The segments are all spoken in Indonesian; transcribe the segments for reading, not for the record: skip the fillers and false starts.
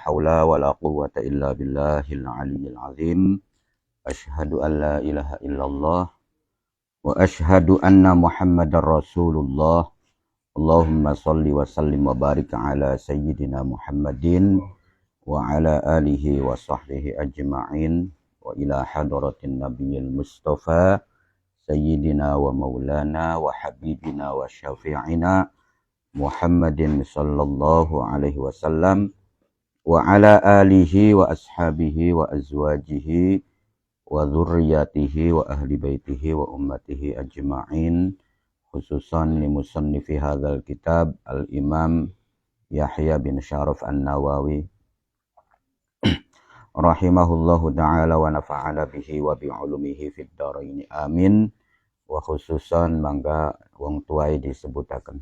haula wa la quwwata illa billahil aliyyil azim. Asyhadu an la ilaha illallah wa asyhadu anna Muhammadar Rasulullah. Allahumma shalli wa sallim wa barik ala sayyidina Muhammadin wa ala alihi wa sahbihi ajma'in wa ila hadratin nabiyil mustafa sayyidina wa maulana wa habibina wa syafi'ina Muhammadin sallallahu alaihi wasallam wa ala alihi wa ashabihi wa azwajihi wa dzurriyyatihi wa ahli baitihi wa ummatihi ajma'in, khususan li musannifi hadzal kitab al-Imam Yahya bin Syaraf An-Nawawi rahimahullahu ta'ala wa nafa'ana bihi wa bi ulumihi fid dharain amin. Wa khususan mangga wong tuai disebutaken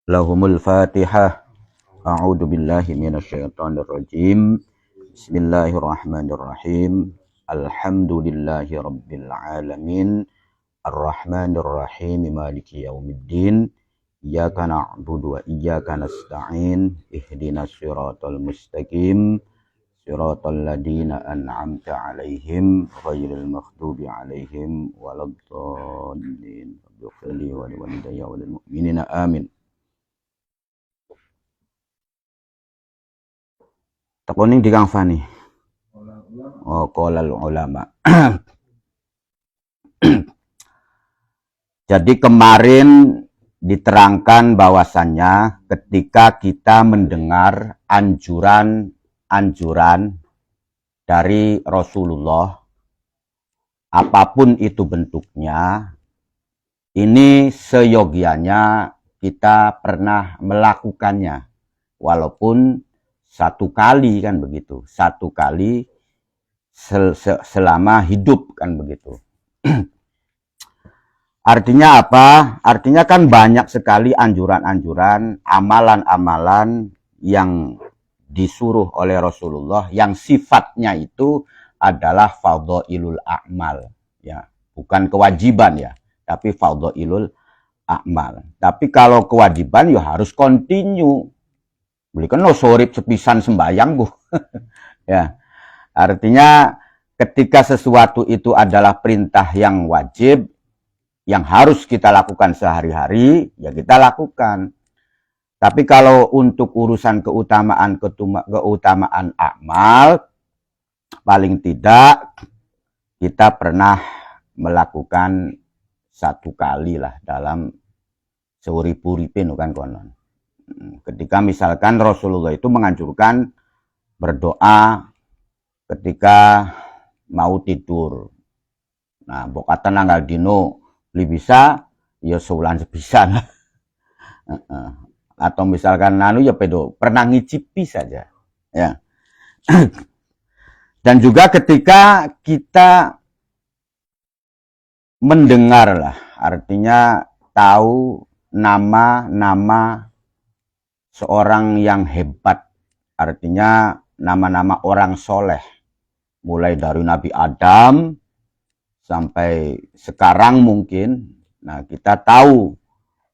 lahumul fatihah. A'udzu billahi minasyaitonir rajim. Bismillahirrahmanirrahim. Alhamdulillahi rabbil alamin. Ar-Rahmanir Rahim. Maliki yaumiddin. Iyyaka na'budu wa iyyaka nasta'in. Ihdinas siratal mustaqim. Siratal ladzina an'amta 'alaihim ghairil maghdubi 'alaihim waladdallin. Ighfirli wa liwalidayya wa lil mu'minina amin. Takoning di Kang Fani. Oh, qolal ulama. Jadi kemarin diterangkan bahwasannya ketika kita mendengar anjuran dari Rasulullah, apapun itu bentuknya, ini seyogianya kita pernah melakukannya, walaupun satu kali kan begitu, satu kali selama hidup kan begitu. Artinya apa? Artinya kan banyak sekali anjuran-anjuran, amalan-amalan yang disuruh oleh Rasulullah yang sifatnya itu adalah fadhailul a'mal, ya, bukan kewajiban ya, tapi fadhailul a'mal. Tapi kalau kewajiban ya harus continue. Belikan lo sorip sepisan sembayang bu. Ya, artinya ketika sesuatu itu adalah perintah yang wajib, yang harus kita lakukan sehari-hari, ya kita lakukan. Tapi kalau untuk urusan keutamaan amal, paling tidak kita pernah melakukan satu kali lah dalam seurip-uripin kan konon. Ketika misalkan Rasulullah itu menganjurkan berdoa ketika mau tidur. Nah, bokatan nanggal dino li bisa ya seulan sepisan. Atau misalkan ya pedo pernah ngicipi saja, ya. Dan juga ketika kita mendengar lah, artinya tahu nama-nama seorang yang hebat, artinya nama-nama orang soleh, mulai dari Nabi Adam sampai sekarang mungkin. Nah, kita tahu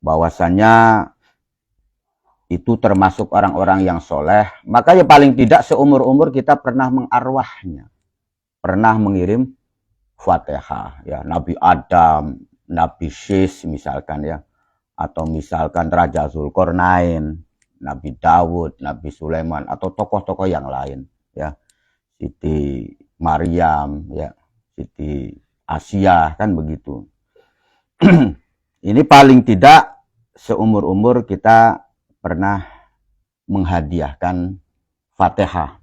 bahwasanya itu termasuk orang-orang yang soleh, maka ya paling tidak seumur-umur kita pernah mengarwahnya, pernah mengirim Fatihah, ya, Nabi Adam, Nabi Syis misalkan ya, atau misalkan Raja Zulkarnain, Nabi Dawud, Nabi Sulaiman, atau tokoh-tokoh yang lain, ya, Siti Maryam, ya, Siti Asia, kan begitu. Ini paling tidak seumur-umur kita pernah menghadiahkan Fatihah.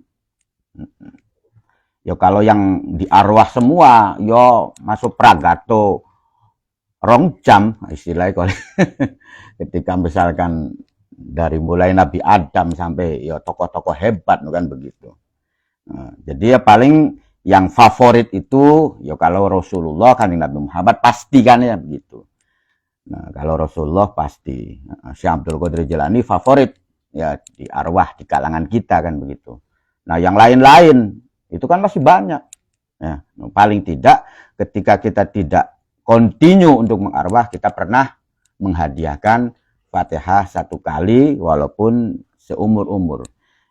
Ya kalau yang di arwah semua, yo masuk pragato rong jam istilahnya kalau ketika misalkan dari mulai Nabi Adam sampai ya tokoh-tokoh hebat kan begitu. Nah, jadi ya paling yang favorit itu ya kalau Rasulullah kan Nabi Muhammad pasti kan ya begitu. Nah, kalau Rasulullah pasti. Syekh Abdul Qadir Jilani favorit ya di arwah di kalangan kita kan begitu. Nah, yang lain-lain itu kan masih banyak. Ya, paling tidak ketika kita tidak continue untuk mengarwah, kita pernah menghadiahkan Fatihah 1 kali walaupun seumur-umur.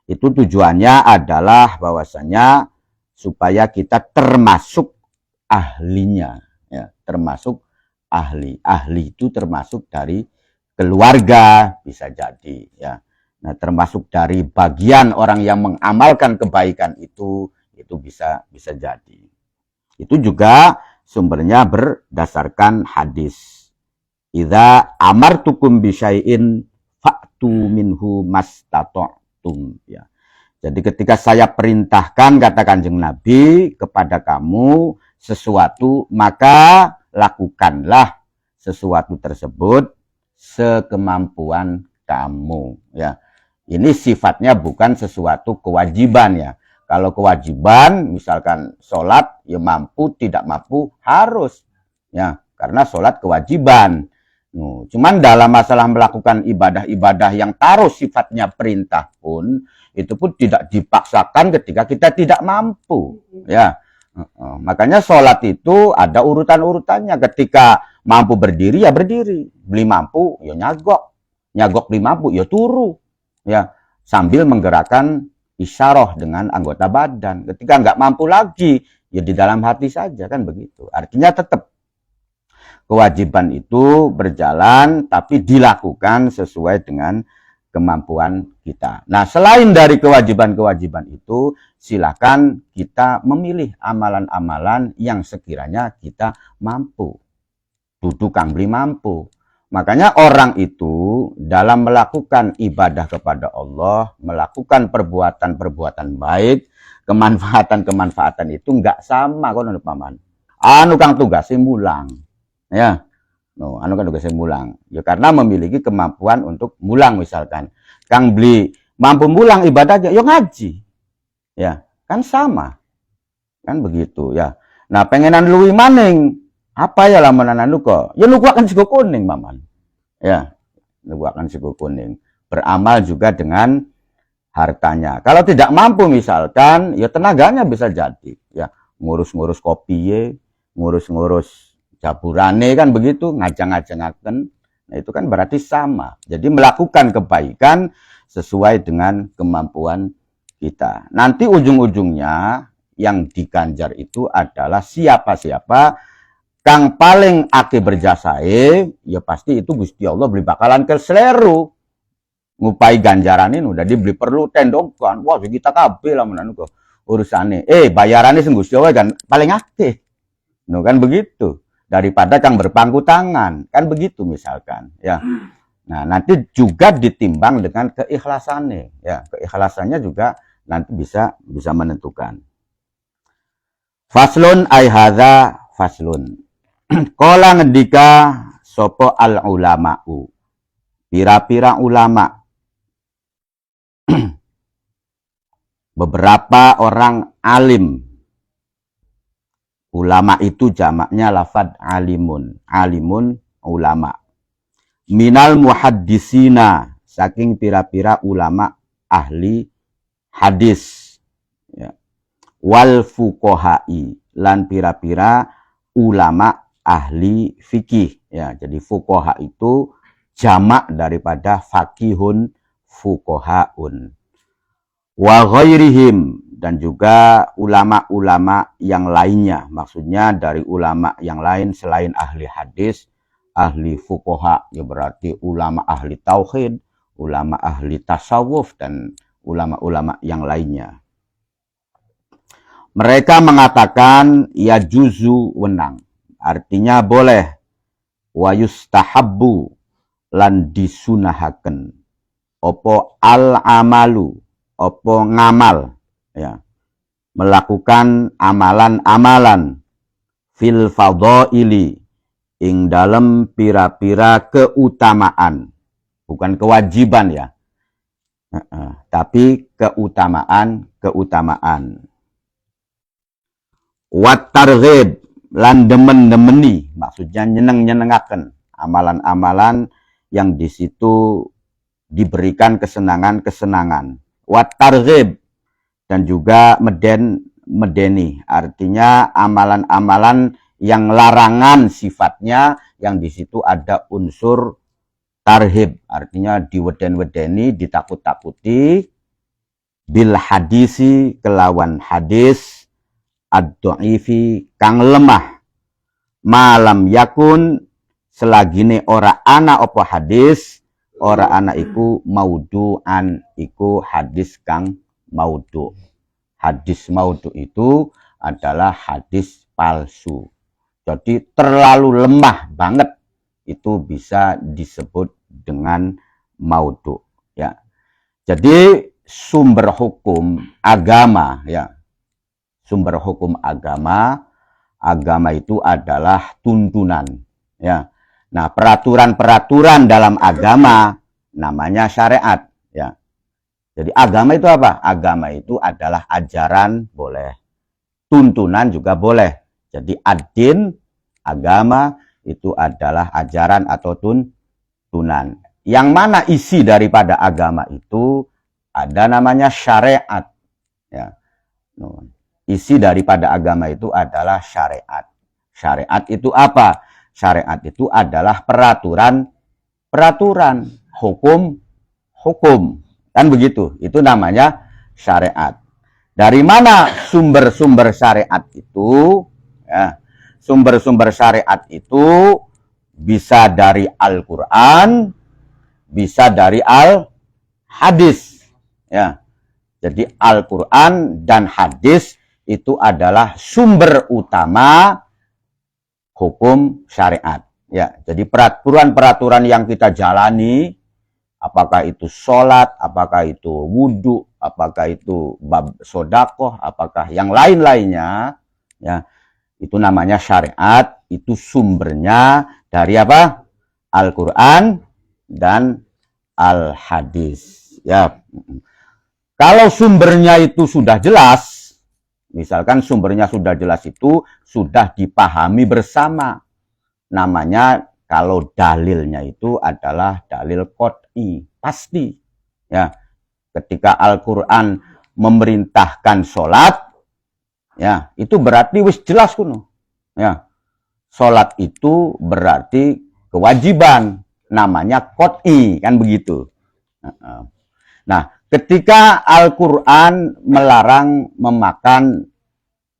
Itu tujuannya adalah bahwasanya supaya kita termasuk ahlinya, ya, termasuk ahli. Ahli itu termasuk dari keluarga bisa jadi, ya. Nah, termasuk dari bagian orang yang mengamalkan kebaikan itu bisa jadi. Itu juga sumbernya berdasarkan hadis. Idza amartukum bisyai'in fa'tu minhu mastata'tum, ya. Jadi ketika saya perintahkan, kata Kanjeng Nabi, kepada kamu sesuatu, maka lakukanlah sesuatu tersebut sekemampuan kamu, ya. Ini sifatnya bukan sesuatu kewajiban, ya. Kalau kewajiban, misalkan sholat, ya mampu, tidak mampu, harus, ya, karena sholat kewajiban. Cuman dalam masalah melakukan ibadah-ibadah yang taruh sifatnya perintah pun, itu pun tidak dipaksakan ketika kita tidak mampu, ya. Makanya sholat itu ada urutan-urutannya. Ketika mampu berdiri, ya berdiri. Beli mampu, ya nyagok. Nyagok beli mampu, ya turu, ya, sambil menggerakkan isyarah dengan anggota badan. Ketika nggak mampu lagi, ya di dalam hati saja, kan begitu. Artinya tetap kewajiban itu berjalan, tapi dilakukan sesuai dengan kemampuan kita. Nah, selain dari kewajiban-kewajiban itu, silakan kita memilih amalan-amalan yang sekiranya kita mampu. Dudu kang beli mampu. Makanya orang itu dalam melakukan ibadah kepada Allah, melakukan perbuatan-perbuatan baik, kemanfaatan-kemanfaatan itu enggak sama kono paman. Anu kang tugasnya mulang. Ya. Anu kan tugasnya mulang. Ya karena memiliki kemampuan untuk mulang misalkan. Kang beli mampu mulang ibadahnya, ya ngaji. Ya, kan sama. Kan begitu ya. Nah, pengenan luwi maning. Apa ya lamanan anu kok? Ya lu akan sego kuning, Maman. Ya, lu akan sego kuning. Beramal juga dengan hartanya. Kalau tidak mampu misalkan, ya tenaganya bisa jadi. Ya, ngurus-ngurus kopiye, ngurus-ngurus jaburane kan begitu, ngajang-ngajangaken. Nah, itu kan berarti sama. Jadi melakukan kebaikan sesuai dengan kemampuan kita. Nanti ujung-ujungnya yang diganjar itu adalah siapa-siapa kang paling ake berjasae, ya pasti itu Gusti Allah beli bakalan ke seleru. Ngupai ganjaran ini udah dibeli perlu tendongkan. Wah, kita kabeh lah menan kok urusane. Bayarannya sing Gusti Allah kan paling akeh. No, kan begitu. Daripada kang berpangku tangan, kan begitu misalkan, ya. Nah, nanti juga ditimbang dengan keikhlasannya, ya. Keikhlasannya juga nanti bisa menentukan. Faslun ay hadza faslun. Kala ngendika sopo al ulama'u. Pira-pira ulama. Beberapa orang alim. Ulama itu jamaknya lafad alimun. Alimun ulama. Minal muhaddisina. Saking pira-pira ulama ahli hadis. Ya. Wal fuqohai. Lan pira-pira ulama ahli fikih, ya. Jadi fuqaha itu jamak daripada fakihun fuqahaun. Wa ghairihim, dan juga ulama-ulama yang lainnya. Maksudnya dari ulama yang lain selain ahli hadis, ahli fuqaha, ya berarti ulama ahli tauhid, ulama ahli tasawuf, dan ulama-ulama yang lainnya. Mereka mengatakan ya juzu wenang. Artinya boleh. Wa yustahabbu lan disunahaken. Opo al-amalu. Opo ngamal. Ya. Melakukan amalan-amalan. Fil fadhaili. Ing dalam pira-pira keutamaan. Bukan kewajiban ya. Tapi keutamaan. Wat targhib lan demen-demeni, maksudnya nyeneng-nyenengaken amalan-amalan yang di situ diberikan kesenangan-kesenangan. Wat targhib, dan juga meden medeni, artinya amalan-amalan yang larangan sifatnya, yang di situ ada unsur tarhib, artinya diweden-wedeni, ditakut-takuti, bil hadisi kelawan hadis, ad-dha'ifi kang lemah, malam yakun selagine ora ana opo hadis, ora ana iku maudu'an, iku hadis kang maudhu. Hadis maudhu itu adalah hadis palsu. Jadi terlalu lemah banget itu bisa disebut dengan maudhu, ya. Jadi sumber hukum agama, ya. Sumber hukum agama itu adalah tuntunan, ya. Nah, peraturan-peraturan dalam agama namanya syariat, ya. Jadi agama itu apa? Agama itu adalah ajaran, boleh. Tuntunan juga boleh. Jadi ad-din, agama, itu adalah ajaran atau tuntunan. Yang mana isi daripada agama itu ada namanya syariat, ya. Isi daripada agama itu adalah syariat. Syariat itu apa? Syariat itu adalah peraturan, hukum. Kan begitu. Itu namanya syariat. Dari mana sumber-sumber syariat itu? Ya. Sumber-sumber syariat itu bisa dari Al-Quran, bisa dari Al-Hadis. Ya. Jadi Al-Quran dan hadis itu adalah sumber utama hukum syariat. Ya, jadi peraturan-peraturan yang kita jalani, apakah itu sholat, apakah itu wudhu, apakah itu bab sodakoh, apakah yang lain-lainnya, ya, itu namanya syariat. Itu sumbernya dari apa? Al-Quran dan Al-Hadis. Ya. Kalau sumbernya itu sudah jelas, misalkan sumbernya sudah jelas itu sudah dipahami bersama. Namanya kalau dalilnya itu adalah dalil qot'i, pasti. Ya, ketika Al-Quran memerintahkan sholat, ya, itu berarti wis jelas kuno. Ya, sholat itu berarti kewajiban, namanya qot'i, kan begitu. Nah, ketika Al-Quran melarang memakan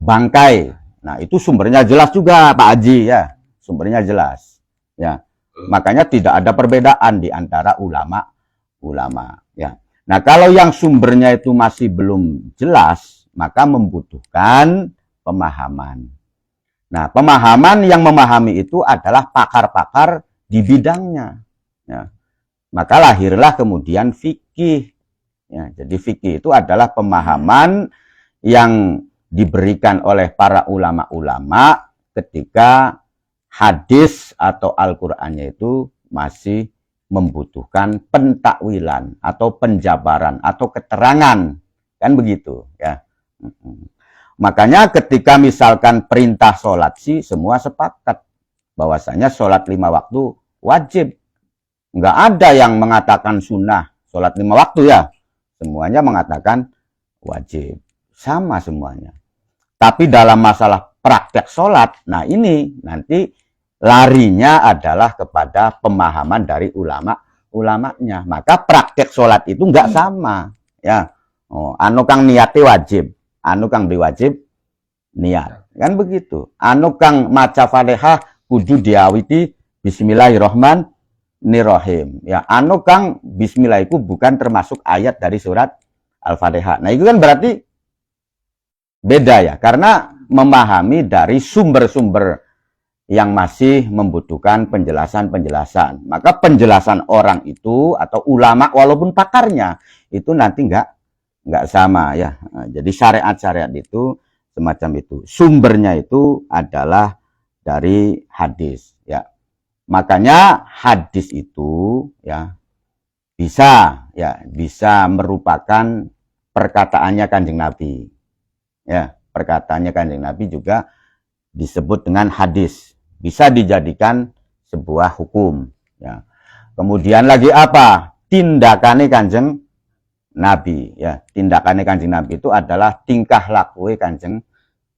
bangkai, nah itu sumbernya jelas juga, Pak Haji, ya, sumbernya jelas. Ya, makanya tidak ada perbedaan di antara ulama, ya. Nah, kalau yang sumbernya itu masih belum jelas, maka membutuhkan pemahaman. Nah, pemahaman yang memahami itu adalah pakar-pakar di bidangnya. Ya. Maka lahirlah kemudian fikih. Ya, jadi fikih itu adalah pemahaman yang diberikan oleh para ulama-ulama ketika hadis atau Al-Qur'annya itu masih membutuhkan pentakwilan atau penjabaran atau keterangan, kan begitu, ya. Makanya ketika misalkan perintah sholat sih semua sepakat bahwasanya sholat 5 waktu wajib. Nggak ada yang mengatakan sunnah sholat 5 waktu, ya. Semuanya mengatakan wajib. Sama semuanya. Tapi dalam masalah praktek sholat, nah ini nanti larinya adalah kepada pemahaman dari ulama-ulamanya. Maka praktek sholat itu nggak sama. Ya. Oh, anu kang niati wajib. Anu kang diwajib niat. Kan begitu. Anu kang maca Fatihah kudu diawiti bismillahirrahmanirrahim. Ya, anu kang bismillah itu bukan termasuk ayat dari surat Al-Fatihah. Nah, itu kan berarti beda, ya, karena memahami dari sumber-sumber yang masih membutuhkan penjelasan-penjelasan. Maka penjelasan orang itu atau ulama walaupun pakarnya itu nanti nggak sama, ya. Nah, jadi syariat-syariat itu semacam itu. Sumbernya itu adalah dari hadis, ya. Makanya hadis itu, ya, bisa merupakan perkataannya Kanjeng Nabi. Ya, perkataannya Kanjeng Nabi juga disebut dengan hadis. Bisa dijadikan sebuah hukum, ya. Kemudian lagi apa? Tindakannya Kanjeng Nabi, ya. Tindakannya Kanjeng Nabi itu adalah tingkah laku Kanjeng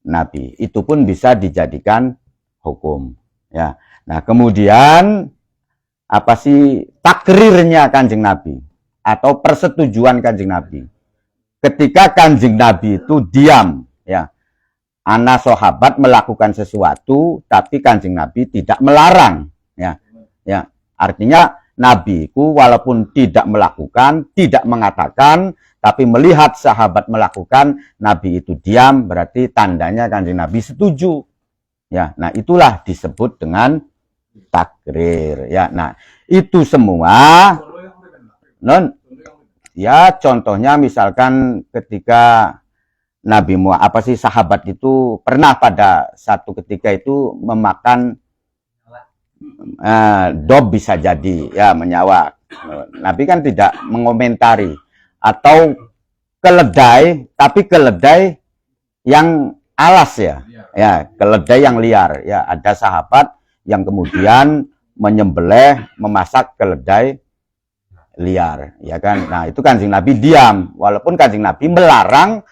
Nabi. Itu pun bisa dijadikan hukum, ya. Nah, kemudian apa sih takrirnya Kanjeng Nabi atau persetujuan Kanjeng Nabi? Ketika Kanjeng Nabi itu diam, ya. Ana sahabat melakukan sesuatu tapi Kanjeng Nabi tidak melarang, ya. Ya, artinya nabiku walaupun tidak melakukan, tidak mengatakan, tapi melihat sahabat melakukan, Nabi itu diam, berarti tandanya Kanjeng Nabi setuju. Ya, nah itulah disebut dengan takrir, ya. Nah, itu semua ya contohnya misalkan ketika Nabi Muhammad apa sih sahabat itu pernah pada satu ketika itu memakan dob bisa jadi ya menyawa. Nabi kan tidak mengomentari atau keledai tapi keledai yang alas ya. Ya, keledai yang liar ya. Ada sahabat yang kemudian menyembelih memasak keledai liar ya kan. Nah, itu Kanjeng Nabi diam walaupun Kanjeng Nabi melarang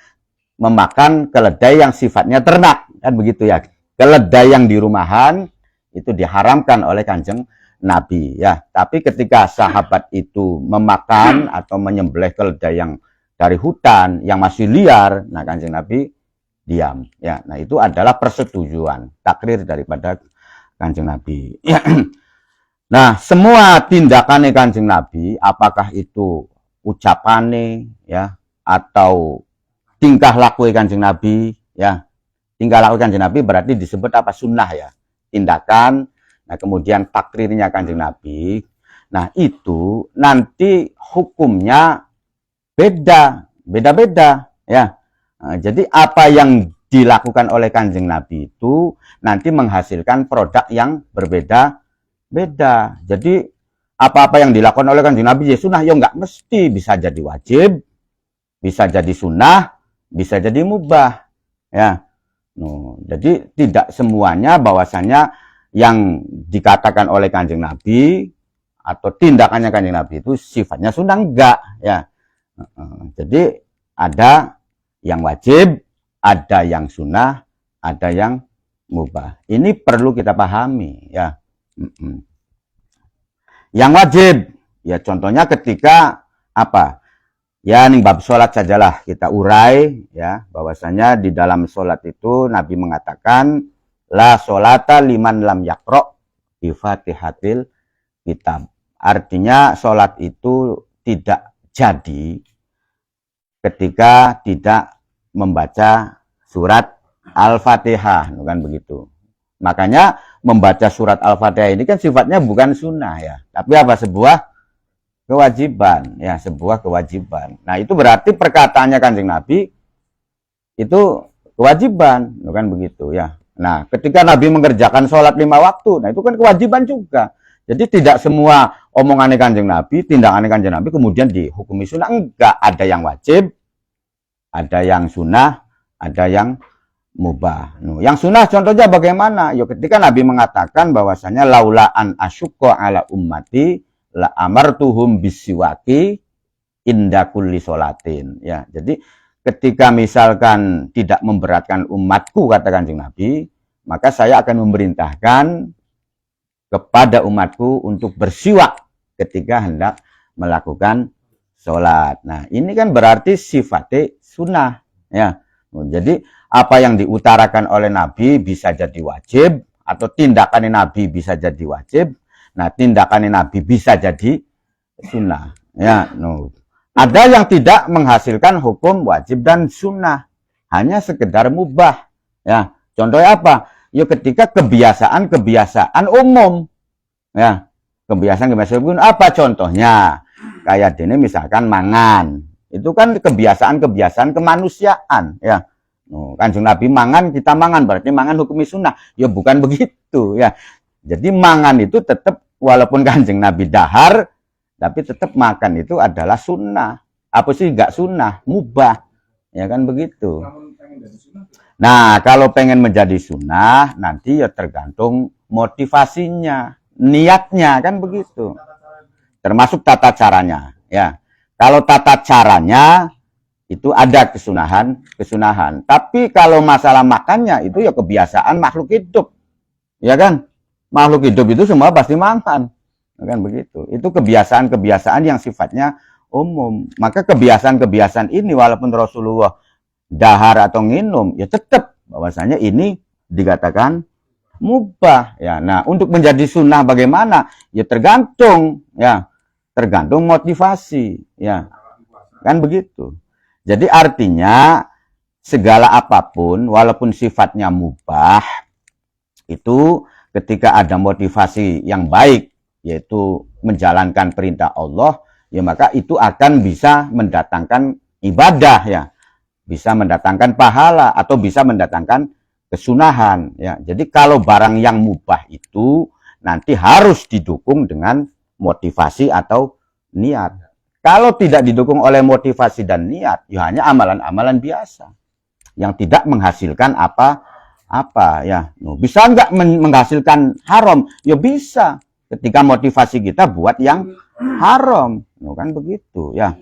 memakan keledai yang sifatnya ternak kan begitu ya. Keledai yang di rumahan itu diharamkan oleh Kanjeng Nabi ya. Tapi ketika sahabat itu memakan atau menyembelih keledai yang dari hutan yang masih liar, nah Kanjeng Nabi diam ya. Nah, itu adalah persetujuan takrir daripada Kanjeng Nabi. Nah, semua tindakan Kanjeng Nabi apakah itu ucapane ya atau tingkah laku Kanjeng Nabi ya. Tingkah laku Kanjeng Nabi berarti disebut apa? Sunnah ya. Tindakan. Nah, kemudian takrirnya Kanjeng Nabi. Nah, itu nanti hukumnya beda-beda ya. Nah, jadi apa yang dilakukan oleh Kanjeng Nabi itu nanti menghasilkan produk yang berbeda-beda. Jadi apa-apa yang dilakukan oleh Kanjeng Nabi ya sunnah, ya enggak mesti, bisa jadi wajib, bisa jadi sunnah, bisa jadi mubah ya. Jadi tidak semuanya bahwasanya yang dikatakan oleh Kanjeng Nabi atau tindakannya Kanjeng Nabi itu sifatnya sunnah, enggak ya. Jadi ada yang wajib, ada yang sunnah, ada yang mubah. Ini perlu kita pahami ya. Yang wajib ya contohnya ketika apa? Ya, ning bab sholat sajalah kita urai ya, bahwasanya di dalam sholat itu Nabi mengatakan la sholata liman lam yaqra bi Fatihatil Kitab. Artinya sholat itu tidak jadi ketika tidak membaca surat Al-Fatihah, kan begitu. Makanya membaca surat Al-Fatihah ini kan sifatnya bukan sunnah ya, tapi apa? Sebuah kewajiban ya, sebuah kewajiban. Nah, itu berarti perkataannya Kanjeng Nabi itu kewajiban, kan begitu ya. Nah, ketika Nabi mengerjakan sholat 5 waktu, nah itu kan kewajiban juga. Jadi tidak semua omongannya Kanjeng Nabi, tindakannya Kanjeng Nabi kemudian dihukumi sunnah, enggak. Ada yang wajib, ada yang sunnah, ada yang mubah. Yang sunnah contohnya bagaimana? Ya ketika Nabi mengatakan bahwasanya laula an asyqa ala ummati la amartuhum bisiwaki inda kulli sholatin ya. Jadi ketika misalkan tidak memberatkan umatku kata Kanjeng Nabi, maka saya akan memerintahkan kepada umatku untuk bersiwak ketika hendak melakukan sholat. Nah, ini kan berarti sifatnya sunnah ya. Jadi apa yang diutarakan oleh Nabi bisa jadi wajib atau tindakan Nabi bisa jadi wajib. Nah, tindakan Nabi bisa jadi sunnah. Ya, ada yang tidak menghasilkan hukum wajib dan sunnah, hanya sekedar mubah. Ya, contohnya apa? Ya, ketika kebiasaan umum. Ya, kebiasaan umum apa contohnya? Kayak ini misalkan mangan. Itu kan kebiasaan kemanusiaan. Ya, Kanjeng Nabi mangan, kita mangan, berarti mangan hukum sunnah. Ya, bukan begitu. Ya, jadi mangan itu tetap walaupun Kanjeng Nabi dahar, tapi tetap makan itu adalah sunnah. Apa sih enggak sunnah? Mubah. Ya kan begitu. Nah, kalau pengen menjadi sunnah, nanti ya tergantung motivasinya, niatnya kan begitu. Termasuk tata caranya. Ya, Kalau tata caranya itu ada kesunahan. Tapi kalau masalah makannya itu ya kebiasaan makhluk hidup. Ya kan? Makhluk hidup itu semua pasti makan. Ya kan begitu. Itu kebiasaan-kebiasaan yang sifatnya umum. Maka kebiasaan-kebiasaan ini walaupun Rasulullah dahar atau minum, ya tetap bahwasanya ini dikatakan mubah. Ya, nah untuk menjadi sunnah bagaimana? Ya tergantung motivasi. Ya, kan begitu. Jadi artinya segala apapun walaupun sifatnya mubah itu ketika ada motivasi yang baik yaitu menjalankan perintah Allah, ya maka itu akan bisa mendatangkan ibadah, ya bisa mendatangkan pahala atau bisa mendatangkan kesunahan, ya. Jadi kalau barang yang mubah itu nanti harus didukung dengan motivasi atau niat. Kalau tidak didukung oleh motivasi dan niat, ya hanya amalan-amalan biasa yang tidak menghasilkan apa ya. Bisa nggak menghasilkan haram? Ya bisa. Ketika motivasi kita buat yang haram, kan begitu ya.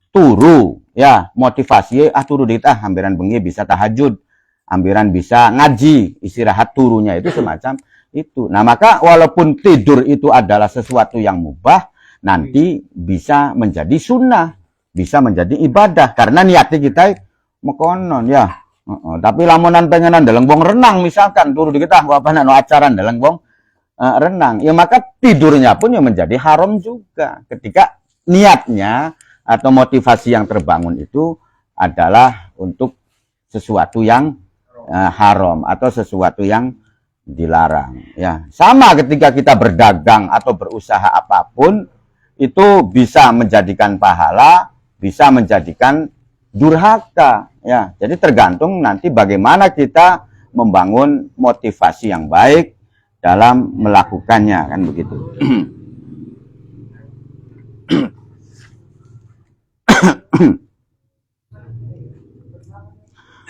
Turu ya, motivasi turu dit hampiran bengi bisa tahajud, hampiran bisa ngaji, istirahat turunya itu semacam itu. Nah, maka walaupun tidur itu adalah sesuatu yang mubah, nanti bisa menjadi sunnah, bisa menjadi ibadah karena niatnya kita mekonon ya. Tapi lamunan pengenan dalam bong renang misalkan turu di kita apa no acaran dalam bong renang, ya maka tidurnya pun yang menjadi haram juga ketika niatnya atau motivasi yang terbangun itu adalah untuk sesuatu yang haram atau sesuatu yang dilarang. Ya, sama ketika kita berdagang atau berusaha apapun itu bisa menjadikan pahala, bisa menjadikan durhaka. Ya, jadi tergantung nanti bagaimana kita membangun motivasi yang baik dalam melakukannya, kan begitu.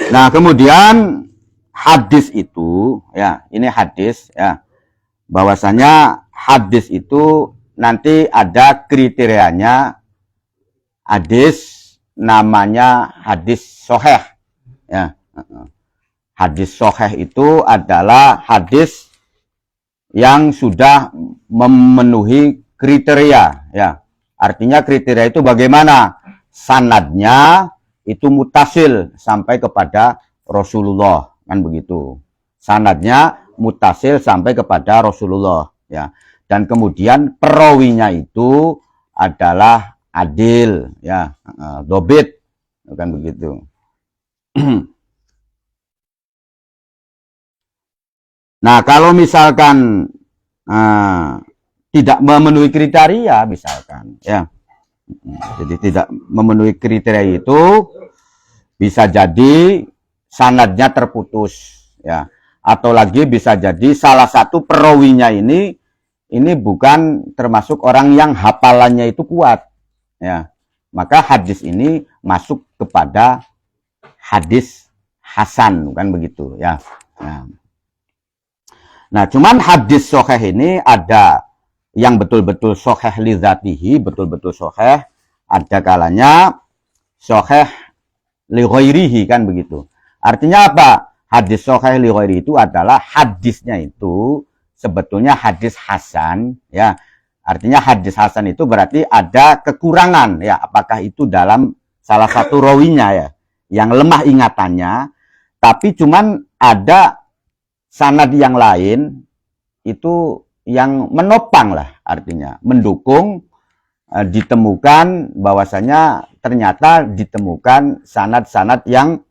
Nah, kemudian hadis itu, ya, ini hadis, ya, bahwasanya hadis itu nanti ada kriterianya. Hadis namanya hadis sahih, ya. Hadis sahih itu adalah hadis yang sudah memenuhi kriteria, ya. Artinya kriteria itu bagaimana? Sanadnya itu mutasil sampai kepada Rasulullah, kan begitu. Sanadnya mutasil sampai kepada Rasulullah, ya. Dan kemudian perawinya itu adalah adil, ya, dobit, kan begitu. Nah, kalau misalkan tidak memenuhi kriteria, misalkan, ya, jadi tidak memenuhi kriteria itu bisa jadi sanadnya terputus, ya, atau lagi bisa jadi salah satu perawinya ini bukan termasuk orang yang hafalannya itu kuat, ya, maka hadis ini masuk kepada hadis hasan, kan begitu, ya. Nah, cuman hadis sahih ini ada yang betul-betul sahih li dzatihi, betul-betul sahih, ada kalanya sahih li ghairihi, kan begitu. Artinya apa? Hadis sahih li ghairihi itu adalah hadisnya itu sebetulnya hadis hasan, ya. Artinya hadis hasan itu berarti ada kekurangan, ya, apakah itu dalam salah satu rawinya, ya, yang lemah ingatannya, tapi cuman ada sanad yang lain itu yang menopang lah, artinya mendukung, ditemukan bahwasanya ternyata ditemukan sanad-sanad yang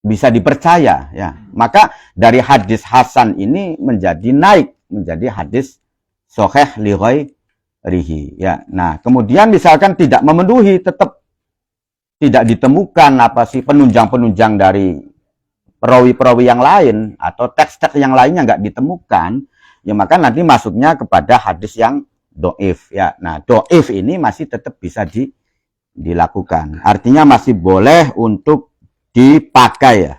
bisa dipercaya, ya. Maka dari hadis hasan ini menjadi naik menjadi hadis sahih li ghairihi, ya. Nah, kemudian misalkan tidak memenuhi, tetap tidak ditemukan penunjang-penunjang dari perawi-perawi yang lain atau teks-teks yang lainnya nggak ditemukan, ya maka nanti masuknya kepada hadis yang doif, ya. Nah, doif ini masih tetap bisa dilakukan, artinya masih boleh untuk dipakai, ya.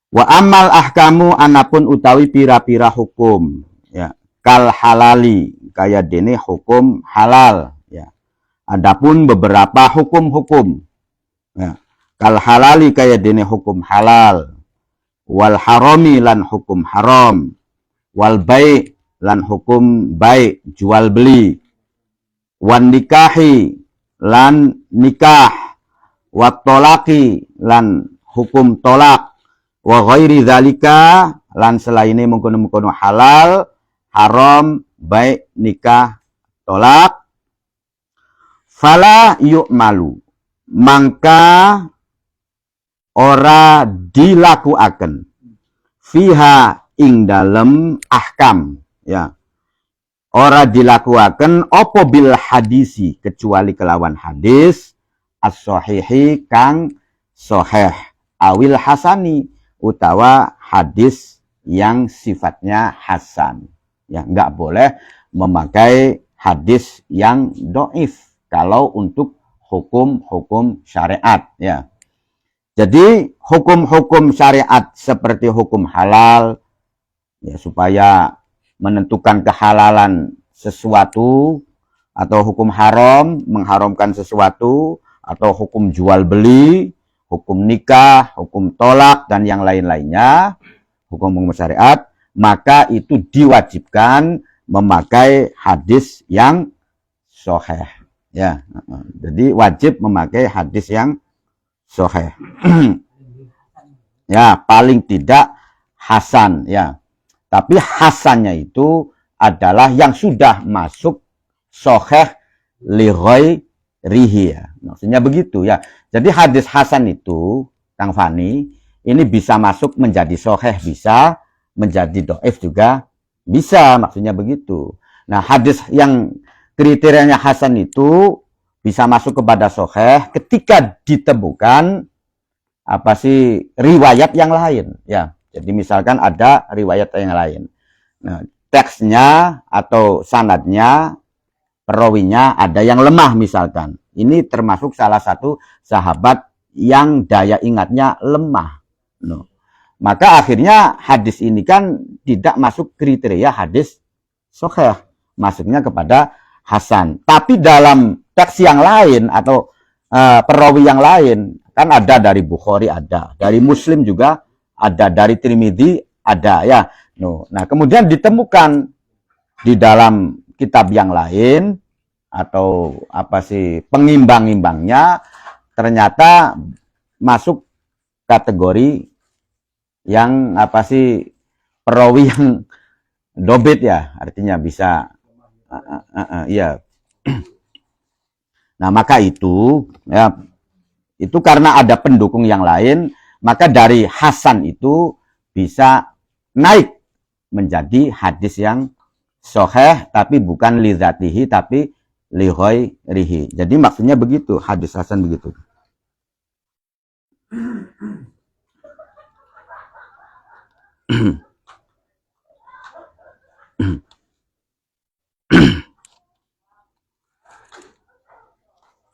Wa amal ahkamu anapun utawi pira-pira hukum, ya. kal halali kaya dene hukum halal ya. Adapun beberapa hukum-hukum ya, kal halali kaya dene hukum halal, wal harami lan hukum haram, wal bai' lan hukum bai' jual beli, wan nikahi lan nikah, wat tolaki lan hukum tolak, wa ghairi zalika lan selainnya mengkono-mengkono halal, haram, baik, nikah, tolak, fala yu'malu mangka ora dilakuaken fiha ing dalem ahkam ya, ora dilakuaken opo bil hadisi kecuali kelawan hadis as-sahihi kang sahih awil hasani utawa hadis yang sifatnya hasan ya. Nggak boleh memakai hadis yang doif kalau untuk hukum-hukum syariat ya. Jadi hukum-hukum syariat seperti hukum halal ya, supaya menentukan kehalalan sesuatu, atau hukum haram mengharamkan sesuatu, atau hukum jual beli, hukum nikah, hukum tolak dan yang lain-lainnya, hukum-hukum syariat, maka itu diwajibkan memakai hadis yang sahih ya. Jadi wajib memakai hadis yang sahih ya, paling tidak hasan ya. Tapi hasannya itu adalah yang sudah masuk sahih li ghairihi ya. Maksudnya begitu ya. Jadi hadis hasan itu Kang Fani ini bisa masuk menjadi sahih, bisa menjadi dhaif juga bisa, maksudnya begitu. Nah, hadis yang kriterianya hasan itu bisa masuk kepada sahih ketika ditemukan apa sih riwayat yang lain ya. Jadi misalkan ada riwayat yang lain. Nah, teksnya atau sanadnya, perawinya ada yang lemah misalkan. Ini termasuk salah satu sahabat yang daya ingatnya lemah. No. Maka akhirnya hadis ini kan tidak masuk kriteria hadis sahih, masuknya kepada hasan. Tapi dalam teks yang lain atau perawi yang lain, kan ada dari Bukhari, ada dari Muslim juga, ada dari Tirmidzi, ada ya. No. Nah, kemudian ditemukan di dalam kitab yang lain atau apa sih pengimbang-imbangnya ternyata masuk kategori yang apa sih perawi yang dobit ya, artinya bisa iya. Nah, maka itu ya, itu karena ada pendukung yang lain, maka dari hasan itu bisa naik menjadi hadis yang sahih, tapi bukan li dzatihi tapi li ghairihi. Jadi maksudnya begitu, hadis hasan begitu.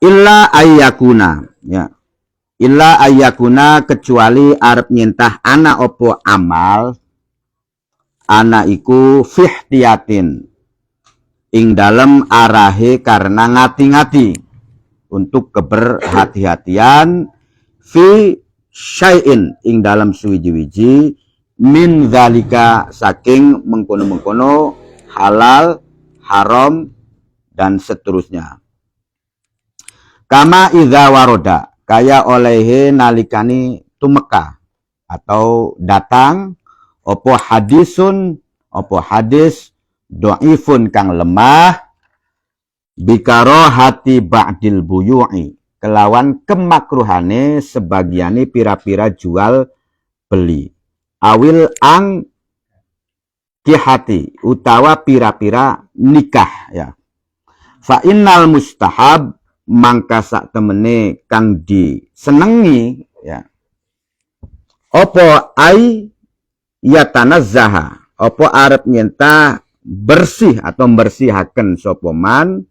Illa ayyakuna ya. Illa ayyakuna kecuali arep nyentah ana opo amal, ana iku fihtiyatin ing dalem arahe karena ngati-ngati, untuk keberhati-hatian, fi syai'in ing dalam suwiji-wiji, min zalika saking mengkono-mengkono halal, haram dan seterusnya. Kama idza waroda kaya olehe nalikani tumeka atau datang opo hadisun, opo hadis dhaifun kang lemah, bikaro hati ba'dil buyu'i kelawan kemakruhane sebagiane pira-pira jual beli, awil ang kihati utawa pira-pira nikah ya. Fa innal mustahab mangka sak temene kang disenengi ya, opo ai yatanazzaha opo arep nyenta bersih atau membersihaken sapa man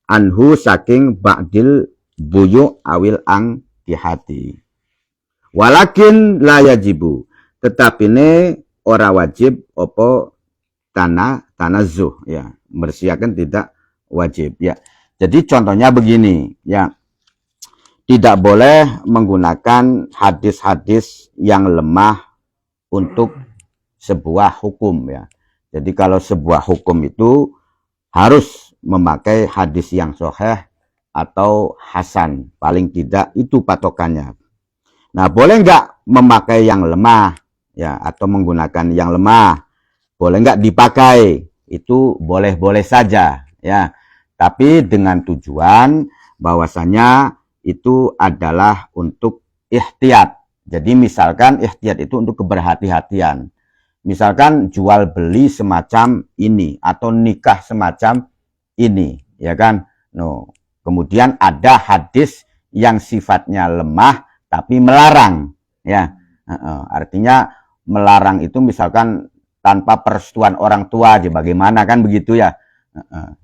anhu saking ba'dil buyu awil ang kihati. Walakin la yajibu, tetapine ora wajib opo tanazzuh ya, mempersiapkan tidak wajib ya. Jadi contohnya begini ya, tidak boleh menggunakan hadis-hadis yang lemah untuk sebuah hukum ya. Jadi kalau sebuah hukum itu harus memakai hadis yang sahih atau hasan, paling tidak itu patokannya. Nah, boleh nggak memakai yang lemah ya, atau menggunakan yang lemah? Boleh nggak dipakai? Itu boleh-boleh saja ya, tapi dengan tujuan bahwasanya itu adalah untuk ihtiyat. Jadi misalkan ihtiyat itu untuk keberhati-hatian. Misalkan jual beli semacam ini atau nikah semacam ini, ya kan? No. Kemudian ada hadis yang sifatnya lemah tapi melarang, ya. Artinya melarang itu misalkan tanpa persetujuan orang tua aja, bagaimana kan begitu ya?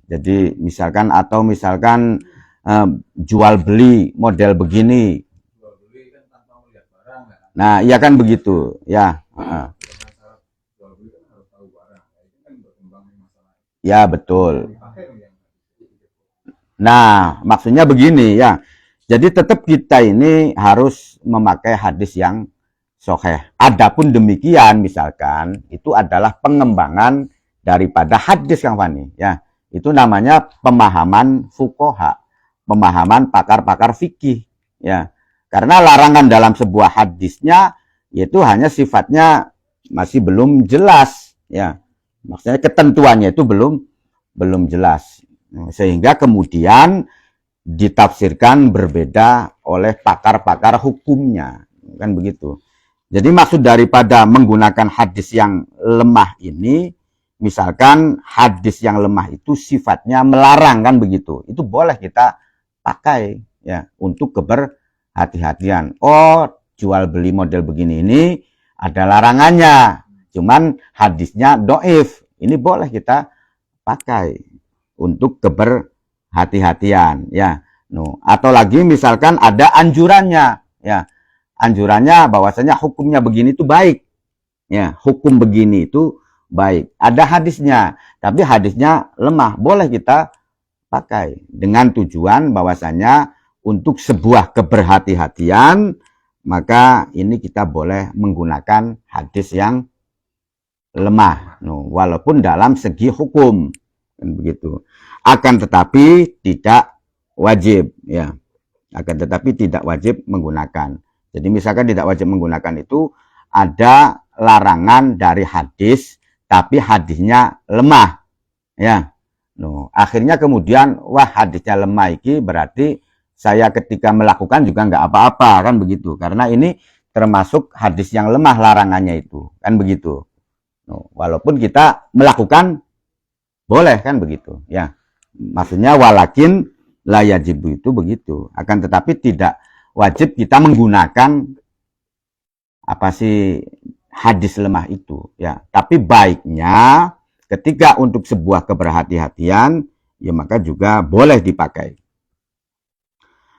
Jadi misalkan atau misalkan jual beli model begini. Nah, iya kan begitu, ya. Ya, betul. Nah, maksudnya begini ya. Jadi tetap kita ini harus memakai hadis yang sahih. Adapun demikian misalkan itu adalah pengembangan daripada hadis Kang Fani ya. Itu namanya pemahaman fuqaha, pemahaman pakar-pakar fikih ya. Karena larangan dalam sebuah hadisnya itu hanya sifatnya masih belum jelas ya. Maksudnya ketentuannya itu belum jelas. Sehingga kemudian ditafsirkan berbeda oleh pakar-pakar hukumnya. Kan begitu. Jadi maksud daripada menggunakan hadis yang lemah ini, misalkan hadis yang lemah itu sifatnya melarang kan begitu. Itu boleh kita pakai ya untuk keberhati-hatian. Oh, jual beli model begini ini ada larangannya. Cuman hadisnya doif. Ini boleh kita pakai untuk keberhati-hatian ya. No. Atau lagi misalkan ada anjurannya ya. Anjurannya bahwasanya hukumnya begini itu baik. Ya, hukum begini itu baik. Ada hadisnya, tapi hadisnya lemah. Boleh kita pakai dengan tujuan bahwasanya untuk sebuah keberhati-hatian, maka ini kita boleh menggunakan hadis yang lemah. No, walaupun dalam segi hukum kan begitu. Akan tetapi tidak wajib ya. Akan tetapi tidak wajib menggunakan. Jadi misalkan tidak wajib menggunakan itu ada larangan dari hadis tapi hadisnya lemah ya. No, akhirnya kemudian wah hadisnya lemah iki berarti saya ketika melakukan juga nggak apa-apa kan begitu. Karena ini termasuk hadis yang lemah larangannya itu kan begitu. No, walaupun kita melakukan boleh kan begitu ya. Maksudnya walakin la yajibu itu begitu. Akan tetapi tidak wajib kita menggunakan apa sih hadis lemah itu ya. Tapi baiknya ketika untuk sebuah keberhati-hatian ya maka juga boleh dipakai.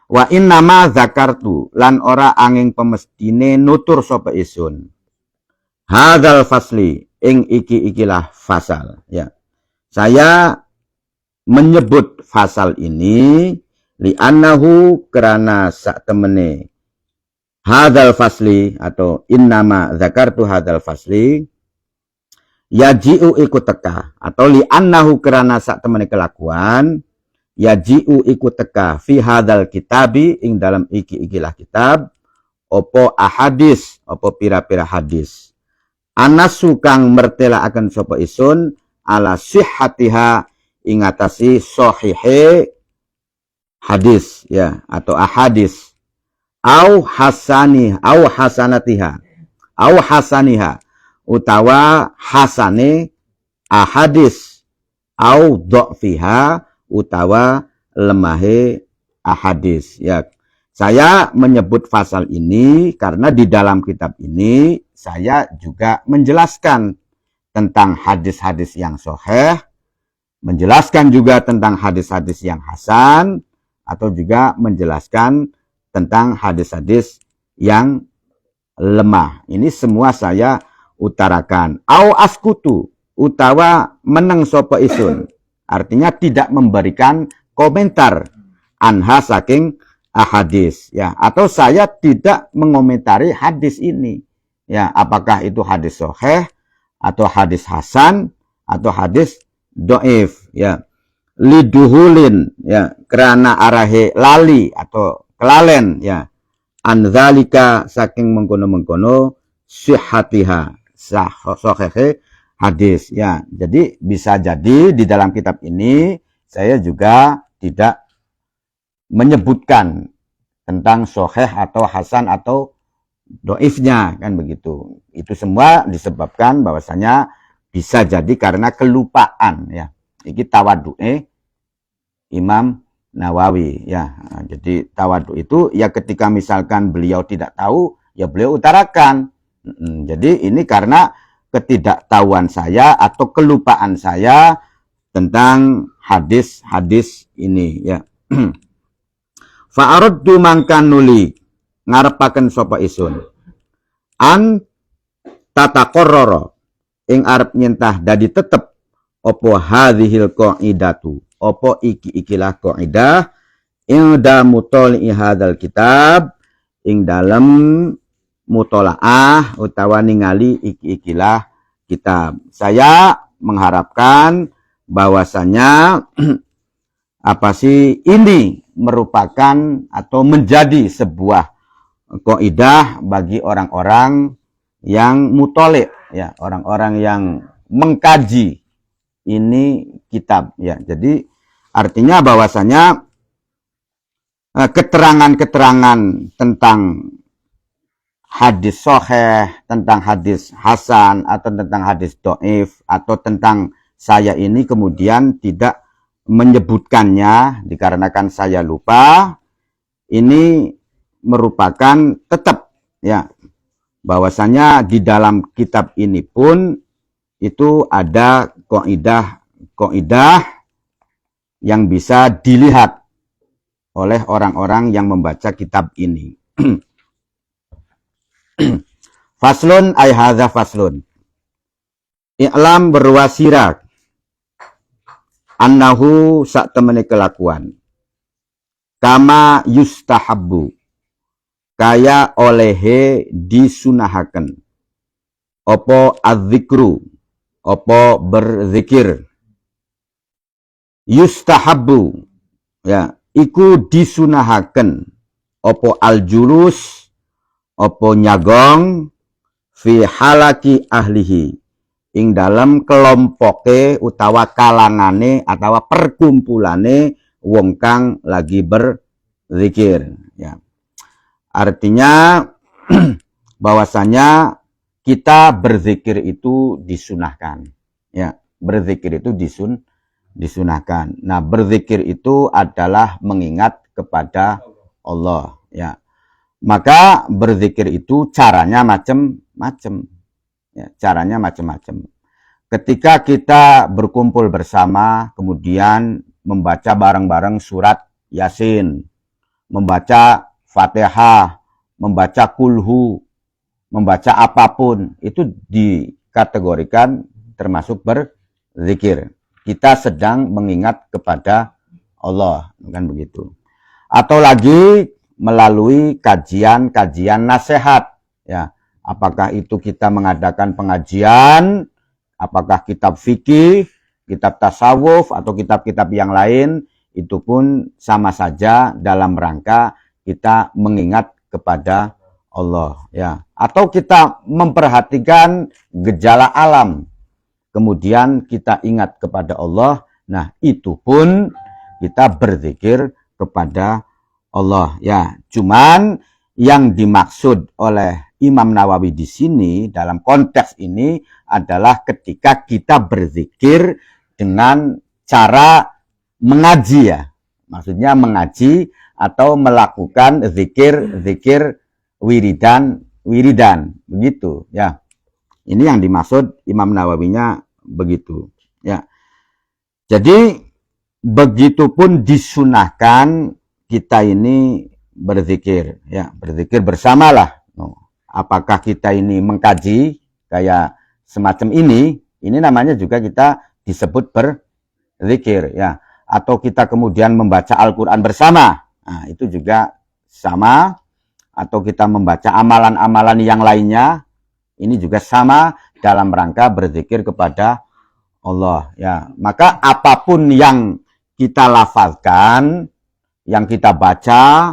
Wa innama zakartu lan ora angin pemestine nutur sapa isun. Hadzal fasli ing ikilah fasal ya. Saya menyebut fasal ini li'annahu kerana sak temene hadzal fasli atau innama zakartu hadzal fasli yaji'u ikut teka atau li'annahu kerana sak temene kelakuan yaji'u ikut teka fi hadzal kitabi ing dalam ikilah kitab opo ahadis opo pira-pira hadis anasu kang mertela akan sapa isun ala sihhatiha ingatasi sahihe hadis ya atau ahadis au hasanatiha au hasaniha utawa hasane ahadis au dha'fiha utawa lemahe ahadis ya. Saya menyebut pasal ini karena di dalam kitab ini saya juga menjelaskan tentang hadis-hadis yang sahih, menjelaskan juga tentang hadis-hadis yang hasan, atau juga menjelaskan tentang hadis-hadis yang lemah. Ini semua saya utarakan. Au askutu utawa meneng sapa isun. Artinya tidak memberikan komentar anha saking hadis, ya, atau saya tidak mengomentari hadis ini, ya, apakah itu hadis sahih atau hadis hasan atau hadis doif, ya, liduhulin, ya, kerana arahe lali atau kelalen, ya, anzalika saking mengkono-mengkono sihhatiha sahih hadis, ya. Jadi bisa jadi di dalam kitab ini saya juga tidak menyebutkan tentang sahih atau hasan atau doifnya, kan begitu. Itu semua disebabkan bahwasanya bisa jadi karena kelupaan, ya. Iki tawadhu'e Imam Nawawi, ya. Nah, jadi tawadhu itu ya ketika misalkan beliau tidak tahu, ya beliau utarakan. Jadi ini karena ketidaktahuan saya atau kelupaan saya tentang hadis-hadis ini, ya. Fa'araddu mangkan nuli ngarepaken sapa isun an tataqarrara ing arep nyentah dadi tetep apa hadhil qaidatu, apa ikilah qaidah inda mutali'i hadzal kitab, ing dalem mutolaah utawa ningali ikilah kitab. Saya mengharapkan bahwasanya apa sih ini merupakan atau menjadi sebuah kaidah bagi orang-orang yang mutoli', ya, orang-orang yang mengkaji ini kitab, ya. Jadi artinya bahwasanya keterangan-keterangan tentang hadis sahih, tentang hadis hasan atau tentang hadis doif atau tentang saya ini kemudian tidak menyebutkannya dikarenakan saya lupa, ini merupakan tetap, ya, bahwasanya di dalam kitab ini pun itu ada kaidah yang bisa dilihat oleh orang-orang yang membaca kitab ini. Faslun ay hadza faslun. I'lam berwasirak annahu sak temene kelakuan kama yustahabbu kaya olehe disunahaken opo adzikru opo berzikir yustahabbu, ya, iku disunahaken opo aljulus opo nyagong fi halaki ahlihi ing dalam kelompoke utawa kalangane atau perkumpulane wong kang lagi berzikir, ya. Artinya bahwasanya kita berzikir itu disunahkan, ya, berzikir itu disunahkan. Nah, berzikir itu adalah mengingat kepada Allah, ya. Maka berzikir itu caranya macam-macam, ya, caranya macam-macam. Ketika kita berkumpul bersama, kemudian membaca bareng-bareng surat Yasin, membaca Fatihah, membaca kulhu, membaca apapun, itu dikategorikan termasuk berzikir. Kita sedang mengingat kepada Allah, kan begitu. Atau lagi melalui kajian-kajian nasihat, ya. Apakah itu kita mengadakan pengajian, apakah kitab fikih, kitab tasawuf, atau kitab-kitab yang lain, itu pun sama saja dalam rangka kita mengingat kepada Allah, ya. Atau kita memperhatikan gejala alam, kemudian kita ingat kepada Allah, nah itu pun kita berzikir kepada Allah, ya. Cuman yang dimaksud oleh Imam Nawawi di sini dalam konteks ini adalah ketika kita berzikir dengan cara mengaji, ya. Maksudnya mengaji atau melakukan zikir wiridan begitu, ya. Ini yang dimaksud Imam Nawawinya begitu, ya. Jadi begitupun disunahkan kita ini berzikir, ya, berzikir bersamalah. Apakah kita ini mengkaji kayak semacam ini, Ini namanya juga kita disebut berzikir ya. Atau kita kemudian membaca Al-Qur'an bersama. Nah, itu juga sama. Atau kita membaca amalan-amalan yang lainnya, ini juga sama dalam rangka berzikir kepada Allah ya. Maka apapun yang kita lafazkan, yang kita baca,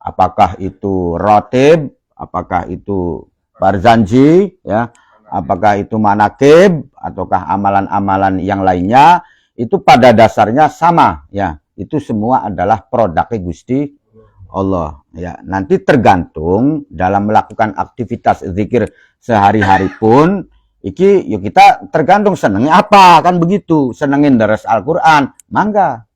apakah itu rotib, apakah itu barzanji ya, apakah itu manakib, ataukah amalan-amalan yang lainnya, itu pada dasarnya sama ya. Itu semua adalah produknya Gusti Allah ya. Nanti tergantung dalam melakukan aktivitas zikir sehari-hari pun iki yuk kita tergantung senengnya apa kan begitu. Senengin deres Al-Qur'an, mangga.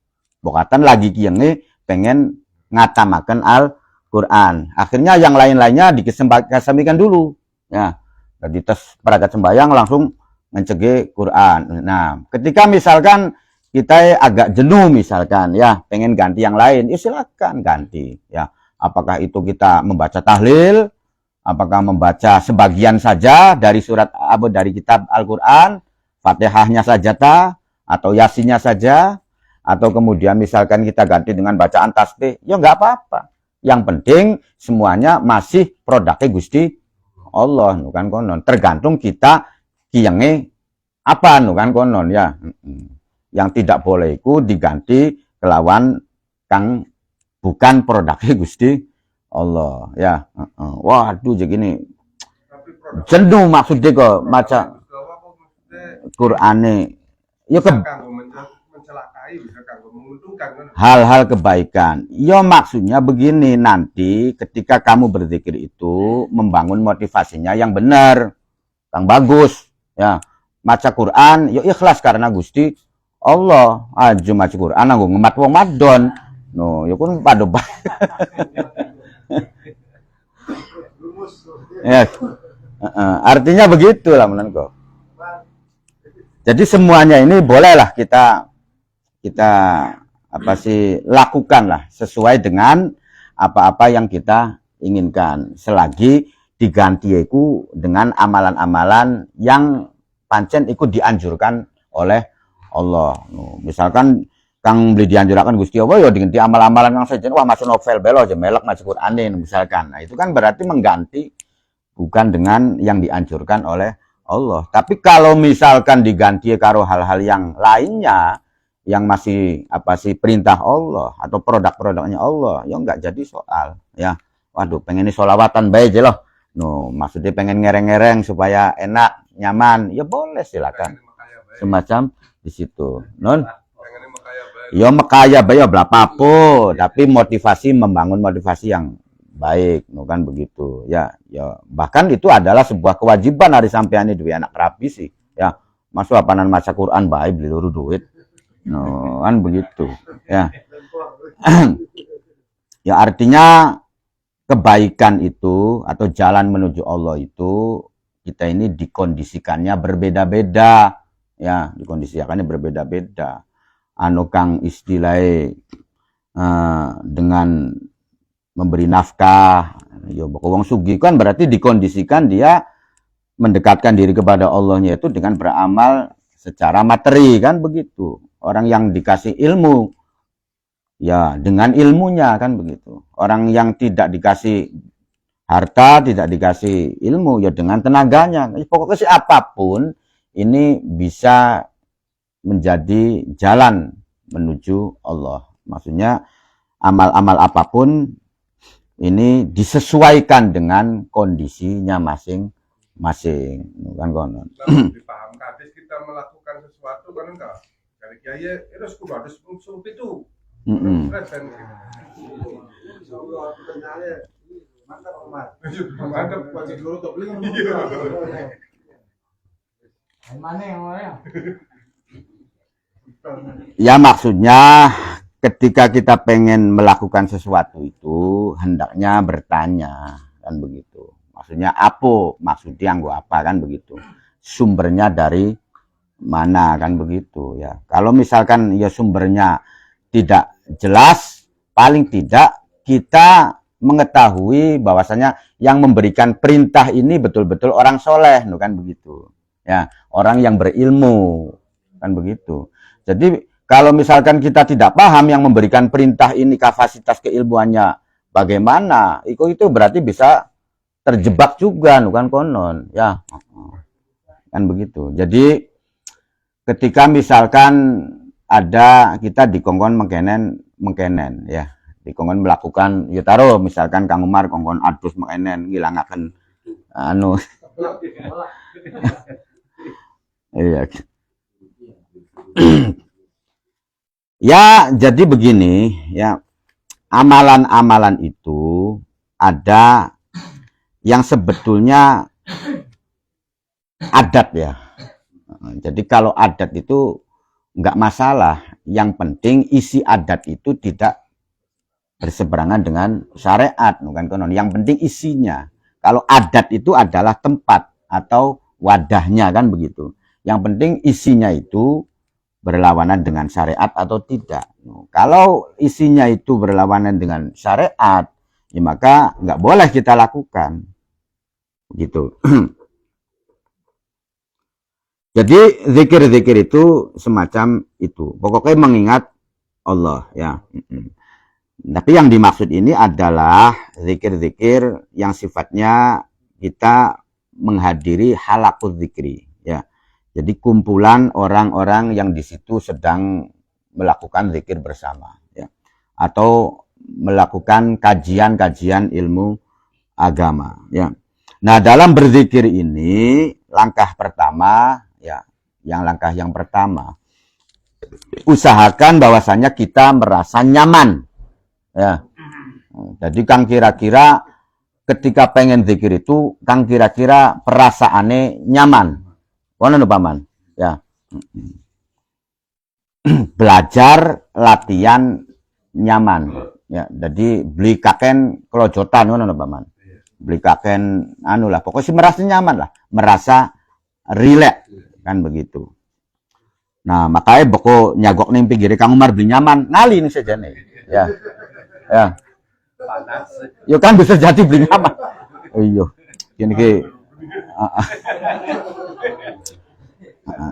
Bokatan lagi kienge pengen ngatamakan Al-Qur'an. Akhirnya yang lain-lainnya dikesampaikan dulu ya. Jadi tes perangkat sembahyang langsung mencegah Quran. Nah, ketika misalkan kita agak jenuh misalkan ya, pengen ganti yang lain, ya silakan ganti ya. Apakah itu kita membaca tahlil, apakah membaca sebagian saja dari surat dari kitab Al-Qur'an, Fatihahnya saja atau Yasinnya saja, atau kemudian misalkan kita ganti dengan bacaan tasbih, ya nggak apa-apa. Yang penting semuanya masih produknya Gusti Allah kan konon. Tergantung kita kiyange apa kan konon ya. Yang tidak boleh itu diganti kelawan kang bukan produknya Gusti Allah ya. Waduh begini jenuh maksudnya kok maca Qur'ane ya hal-hal kebaikan. Ya maksudnya begini, nanti ketika kamu berzikir itu membangun motivasinya yang benar, yang bagus ya. Maca Quran ya ikhlas karena Gusti Allah. Aja maca Quran nggo ngemat wong madon. No, ya kun padha ya. Artinya begitulah menurutku. Jadi semuanya ini bolehlah kita lakukanlah sesuai dengan apa-apa yang kita inginkan, selagi diganti iku dengan amalan-amalan yang pancen iku dianjurkan oleh Allah. Misalkan kang beli dianjurkan Gusti Allah ya diganti amal-amalan yang saja wah masuk novel belo aja melek maca Qur'ane misalkan. Nah, itu kan berarti mengganti bukan dengan yang dianjurkan oleh Allah. Tapi kalau misalkan diganti karo hal-hal yang lainnya yang masih perintah Allah atau produk-produknya Allah, ya enggak jadi soal ya. Waduh, pengen ini sholawatan baik aja loh. Maksudnya pengen ngereng-ngereng supaya enak, nyaman, ya boleh silakan. Semacam di situ. Ya makaya baik ya blapapo, tapi motivasi membangun motivasi yang baik, kan begitu. Ya, bahkan itu adalah sebuah kewajiban hari sampean duwe anak rapi sih. Ya, masuk apanan maca Quran baik beli luru duit. Kan begitu ya. Ya artinya kebaikan itu atau jalan menuju Allah itu kita ini dikondisikannya berbeda-beda ya, dikondisikannya berbeda-beda. Anu kang istilahnya dengan memberi nafkah ya wong sugih kan berarti dikondisikan dia mendekatkan diri kepada Allahnya itu dengan beramal secara materi kan begitu. Orang yang dikasih ilmu ya dengan ilmunya kan begitu. Orang yang tidak dikasih harta, tidak dikasih ilmu ya dengan tenaganya. Pokoknya sih apapun ini bisa menjadi jalan menuju Allah. Maksudnya amal-amal apapun ini disesuaikan dengan kondisinya masing-masing kan konon. Dipaham hadis kita melakukan sesuatu kan enggak dari kiai itu kudu harus unsur itu. Ya maksudnya ketika kita pengen melakukan sesuatu itu hendaknya bertanya kan begitu. Maksudnya apa? Maksudnya gua apa kan begitu. Sumbernya dari mana kan begitu ya. Kalau misalkan ya sumbernya tidak jelas, paling tidak kita mengetahui bahwasanya yang memberikan perintah ini betul-betul orang soleh kan begitu. ya, orang yang berilmu, kan begitu. Jadi kalau misalkan kita tidak paham yang memberikan perintah ini kapasitas keilmuannya bagaimana, itu berarti bisa terjebak juga, kan konon, ya, kan begitu. Jadi ketika misalkan ada kita dikongkon mengkenen, ya, dikongkon melakukan, ya taruh misalkan Kang Umar kongkon adus mengkenen, ngilangaken anu, iya. Ya, jadi begini, ya, amalan-amalan itu ada yang sebetulnya adat, ya. Jadi kalau adat itu nggak masalah, yang penting isi adat itu tidak berseberangan dengan syariat, bukan konon. Yang penting isinya. Kalau adat itu adalah tempat atau wadahnya, kan begitu. Yang penting isinya itu berlawanan dengan syariat atau tidak. Kalau isinya itu berlawanan dengan syariat, ya maka nggak boleh kita lakukan. Gitu. Jadi zikir-zikir itu semacam itu. Pokoknya mengingat Allah, ya. Tapi yang dimaksud ini adalah zikir-zikir yang sifatnya kita menghadiri halaquz zikri, ya. Jadi kumpulan orang-orang yang di situ sedang melakukan zikir bersama, ya, atau melakukan kajian-kajian ilmu agama, ya. Nah, dalam berzikir ini langkah pertama, ya, langkah yang pertama, usahakan bahwasanya kita merasa nyaman, ya. Jadi Kang kira-kira ketika pengen zikir itu, Kang kira-kira perasaannya nyaman. Kono paman, ya. Belajar latihan nyaman, ya. Jadi beli kaken kelojotan, kono paman. Beli kaken anu lah, pokoknya merasa nyaman lah, merasa rileks, kan begitu. Nah, makanya boko nyagok ning pinggire Kang Umar beli nyaman, ngali nih saja nih, ya. Ya. Yo kan bisa jadi beli nyaman. Iya. Gini ki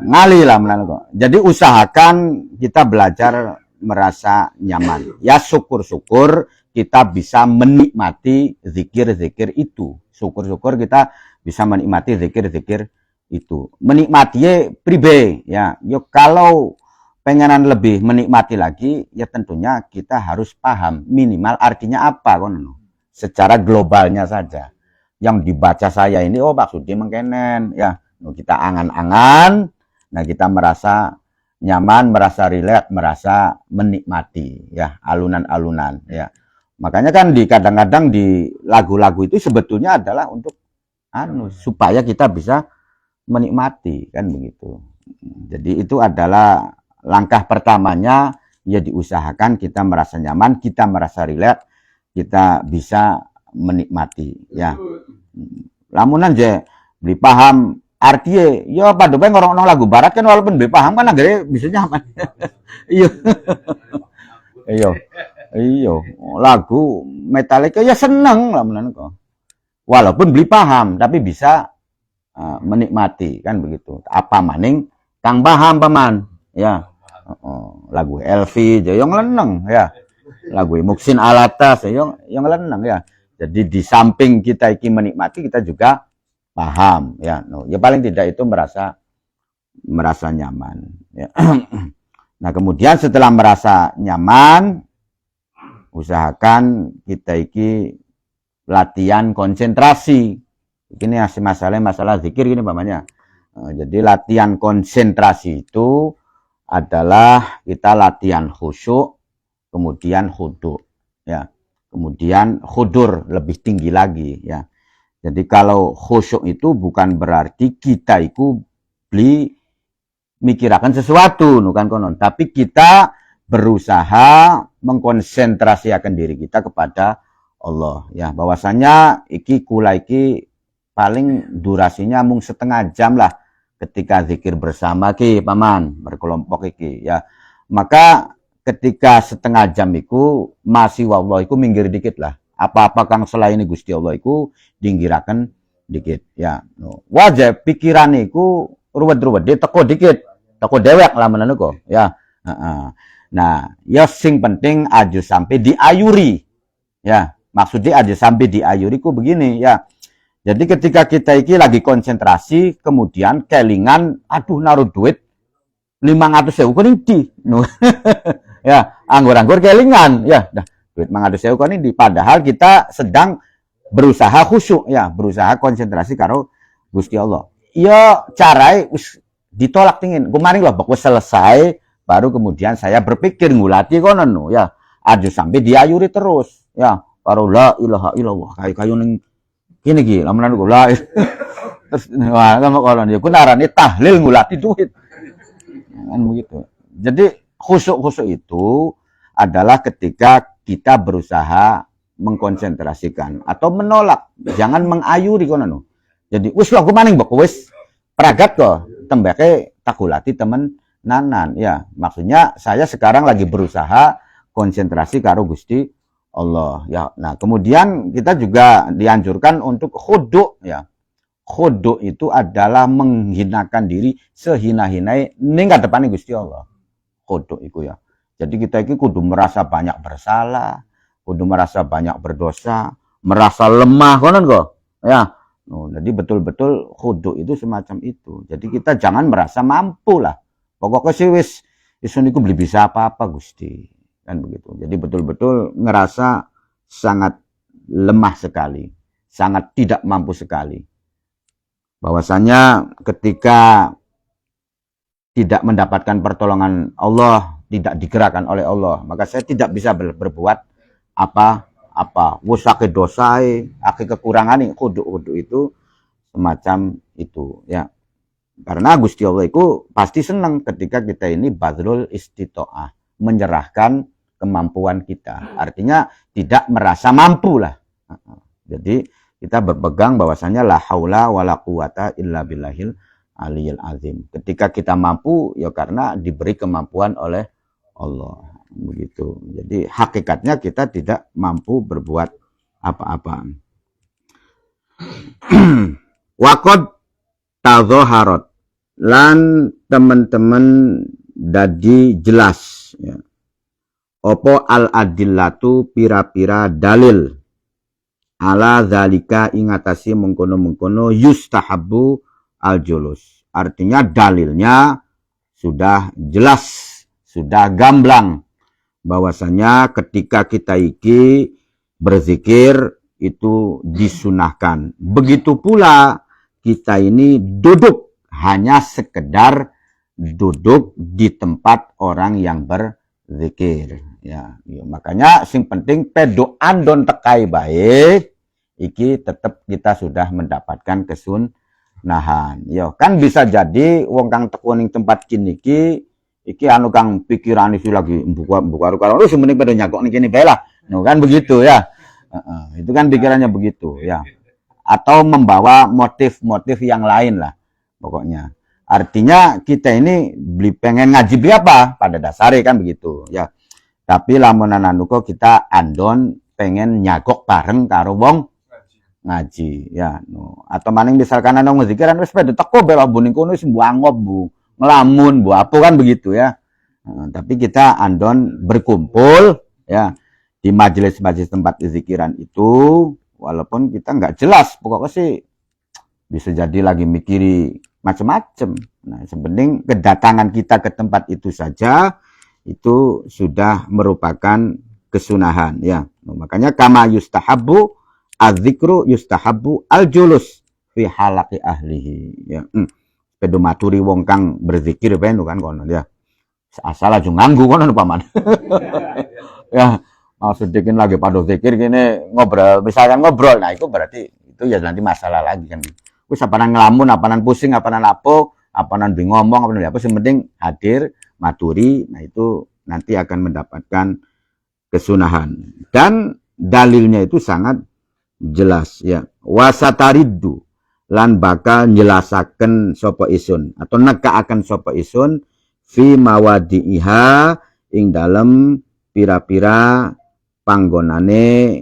ngali lah menan kok. Jadi usahakan kita belajar merasa nyaman. Ya syukur-syukur kita bisa menikmati zikir-zikir itu. Syukur-syukur kita bisa menikmati zikir-zikir itu. Menikmatinya pribe, ya. Yo kalau pengenan lebih menikmati lagi, ya tentunya kita harus paham minimal artinya apa, kono. Secara globalnya saja. Yang dibaca saya ini, oh maksudnya mengkenen, ya. Kita angan-angan, nah kita merasa nyaman, merasa rileks, merasa menikmati, ya, alunan-alunan, ya. Makanya kan kadang-kadang di lagu-lagu itu sebetulnya adalah untuk supaya kita bisa menikmati, kan begitu. Jadi itu adalah langkah pertamanya, ya diusahakan kita merasa nyaman, kita merasa rileks, kita bisa menikmati, ya. Lamunan je beli paham artinya, ya pada bae ngorong lagu barat kan walaupun beli paham kan akhirnya bisa nyaman. Iya. Iya. Iya, lagu Metallica ya seneng lamunan kok. Walaupun beli paham tapi bisa menikmati, kan begitu. Apa maning Kang paham paman, ya. Lagu Elvi yang leneng, ya. Lagu Muksin Alatas yang leneng, ya. Jadi di samping kita iki menikmati, kita juga paham, ya. Ya paling tidak itu merasa nyaman, ya. Nah, kemudian setelah merasa nyaman, usahakan kita iki latihan konsentrasi. Ini masalah zikir gini pamannya. Jadi latihan konsentrasi itu adalah kita latihan khusyuk, kemudian khudu, ya. Kemudian khudur lebih tinggi lagi, ya. Jadi kalau khusyuk itu bukan berarti kita itu beli mikirakan sesuatu, bukan konon, tapi kita berusaha mengkonsentrasikan diri kita kepada Allah, ya. Bahwasanya iki kula iki paling durasinya mung setengah jam lah ketika zikir bersama ki paman berkelompok iki, ya. Maka ketika setengah jam itu masih wallah iku minggir dikit lah. Apa-apa kang selain Gusti Allah iku dinggiraken dikit, ya. Wajib pikiran iku ruwet dia teko dikit, teko dewek lah menawa kok ya. Nah, ya sing penting aja sampai diayuri. Ya, maksudnya aja sampai diayuri ku begini ya. Jadi ketika kita iki lagi konsentrasi, kemudian kelingan, aduh naruh duit 500.000 kuning di, ya anggur-anggur kelingan, ya, dah duit 500.000 kuning di. Padahal kita sedang berusaha khusyuk, ya, berusaha konsentrasi karo Gusti Allah. Ya carai ditolak tingin. Kemarin lah, bakal selesai, baru kemudian saya berpikir ngulati konon, ya, aja sampai diayuri terus, ya, karo la ilaha illallah, kayu ning gini gini, lamaran gue lah, terus wah kamu kalau dia kunarane tahlil ngulati duit. Kan begitu. Jadi khusyuk itu adalah ketika kita berusaha mengkonsentrasikan atau menolak, jangan mengayuri kono. Jadi wis lah maning mbok wis pragat kok tembake takulati temen nanan ya. Maksudnya saya sekarang lagi berusaha konsentrasi karo Gusti Allah ya. Nah, kemudian kita juga dianjurkan untuk khudu ya. Khudu itu adalah menghinakan diri sehina-hinai ning kadepane Gusti Allah. Khudu itu ya. Jadi kita iki kudu merasa banyak bersalah, kudu merasa banyak berdosa, merasa lemah konon kok. Ya. Jadi betul-betul khudu itu semacam itu. Jadi kita jangan merasa mampu lah. Pokoknya sih wis isun iku beli bisa apa-apa Gusti. Kan begitu. Jadi betul-betul ngerasa sangat lemah sekali, sangat tidak mampu sekali. Bahwasanya ketika tidak mendapatkan pertolongan Allah, tidak digerakkan oleh Allah, maka saya tidak bisa berbuat apa-apa. Wis akeh dosae, akeh kekurangane, kudu itu semacam itu ya. Karena Gusti Allah itu pasti senang ketika kita ini badrul istito'ah, menyerahkan kemampuan kita. Artinya tidak merasa mampu lah. Jadi kita berpegang bahwasanya la haula wala quwata illa billahil aliyil azim. Ketika kita mampu ya karena diberi kemampuan oleh Allah. Begitu. Jadi hakikatnya kita tidak mampu berbuat apa-apa. Waqad tadhaharat lan teman-teman dadi jelas ya. Opo al adillatu pira-pira dalil ala zalika ingatasi mengkono-mengkono yustahabu al julus. Artinya dalilnya sudah jelas, sudah gamblang bahwasanya ketika kita iki berzikir itu disunahkan. Begitu pula kita ini duduk, hanya sekedar duduk di tempat orang yang berzikir. Ya, makanya sing penting pedoan don tekai baik, iki tetap kita sudah mendapatkan kesunahan. Yo, kan bisa jadi wong kang teko ning tempat kini iki anu kang pikiran itu lagi buka karo lu sementing pada nyakok ning kene bae lah. No, kan begitu ya. Itu kan pikirannya begitu ya. Atau membawa motif-motif yang lain lah pokoknya. Artinya kita ini pengen ngaji apa pada dasarnya kan begitu ya. Tapi lamunan anu kok kita andon pengen nyagok bareng karo wong ngaji ya no. Atau maning misalkan ana ngezikiran wis pada teko bela buning kono wis mbuangop bu ngelamun bu apa kan begitu ya. Tapi kita andon berkumpul ya di majelis-majelis tempat zikiran itu walaupun kita nggak jelas pokoknya sih bisa jadi lagi mikiri macam-macam. Nah, sepenting kedatangan kita ke tempat itu saja itu sudah merupakan kesunahan ya. Nah, makanya kama yustahabu adzikru yustahabu aljulus fi halaqi ahlihi ya. Pedo maturi wong kang berzikir ben kan kono ya. Asal aja nganggu kono paman. Ya, maksudnya lagi pada zikir gini ngobrol, misalkan ngobrol, nah itu berarti itu ya nanti masalah lagi kan. Wis apanan ngelamun, apanan pusing, apanan apanan bingung ngomong, apanan apa, yang penting hadir maturi, nah itu nanti akan mendapatkan kesunahan. Dan dalilnya itu sangat jelas ya. Wasatariddu lan bakal njelasaken sapa isun atau nekaaken sapa isun fi mawadi'iha ing dalem pira-pira panggonane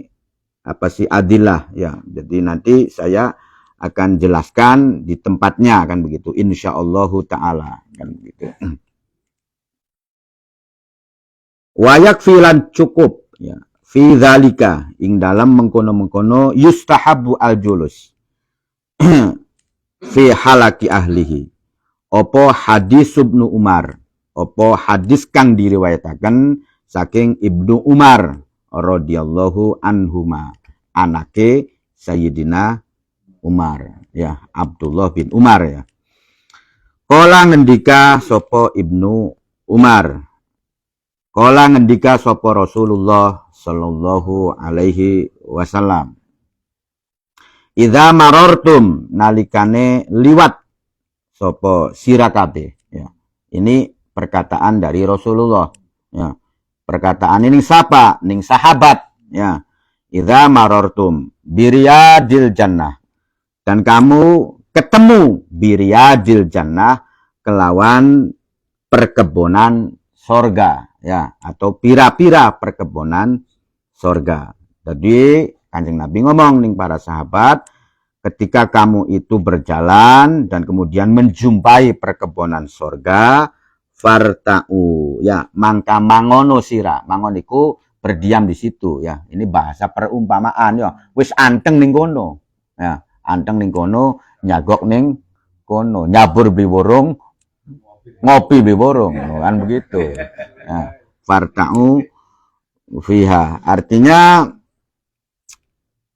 apa sih adillah ya. Jadi nanti saya akan jelaskan di tempatnya kan begitu, insyaallahu taala kan begitu. Wayak filan cukup ya, fi dzalika ing dalam mengkono-mengkono yustahabu al julus fi halaki ahlihi. Opo hadis Ibnu Umar, opo hadis kang diriwayataken saking Ibnu Umar radhiyallahu anhuma, anake Sayyidina Umar ya, Abdullah bin Umar ya. Kala ngendika sapa Ibnu Umar, kala ngendika sapa Rasulullah sallallahu alaihi wasallam, idza marartum nalikane liwat sopo sirakate ya. Ini perkataan dari Rasulullah ya. Perkataan ini siapa? Ning sahabat ya. Idza marartum biriyadil jannah, dan kamu ketemu biriyadil jannah kelawan perkebunan sorga ya, atau pira-pira perkebunan sorga. Jadi Kanjeng Nabi ngomong ning para sahabat, ketika kamu itu berjalan dan kemudian menjumpai perkebunan sorga, farta'u ya, mangka mangono sira, mangon iku berdiam di situ ya. Ini bahasa perumpamaan ya, wis anteng ning kono ya, anteng ning kono, nyagok ning kono, nyabur beli borong, ngopi beli borong kan begitu ya. Farta'u fiha artinya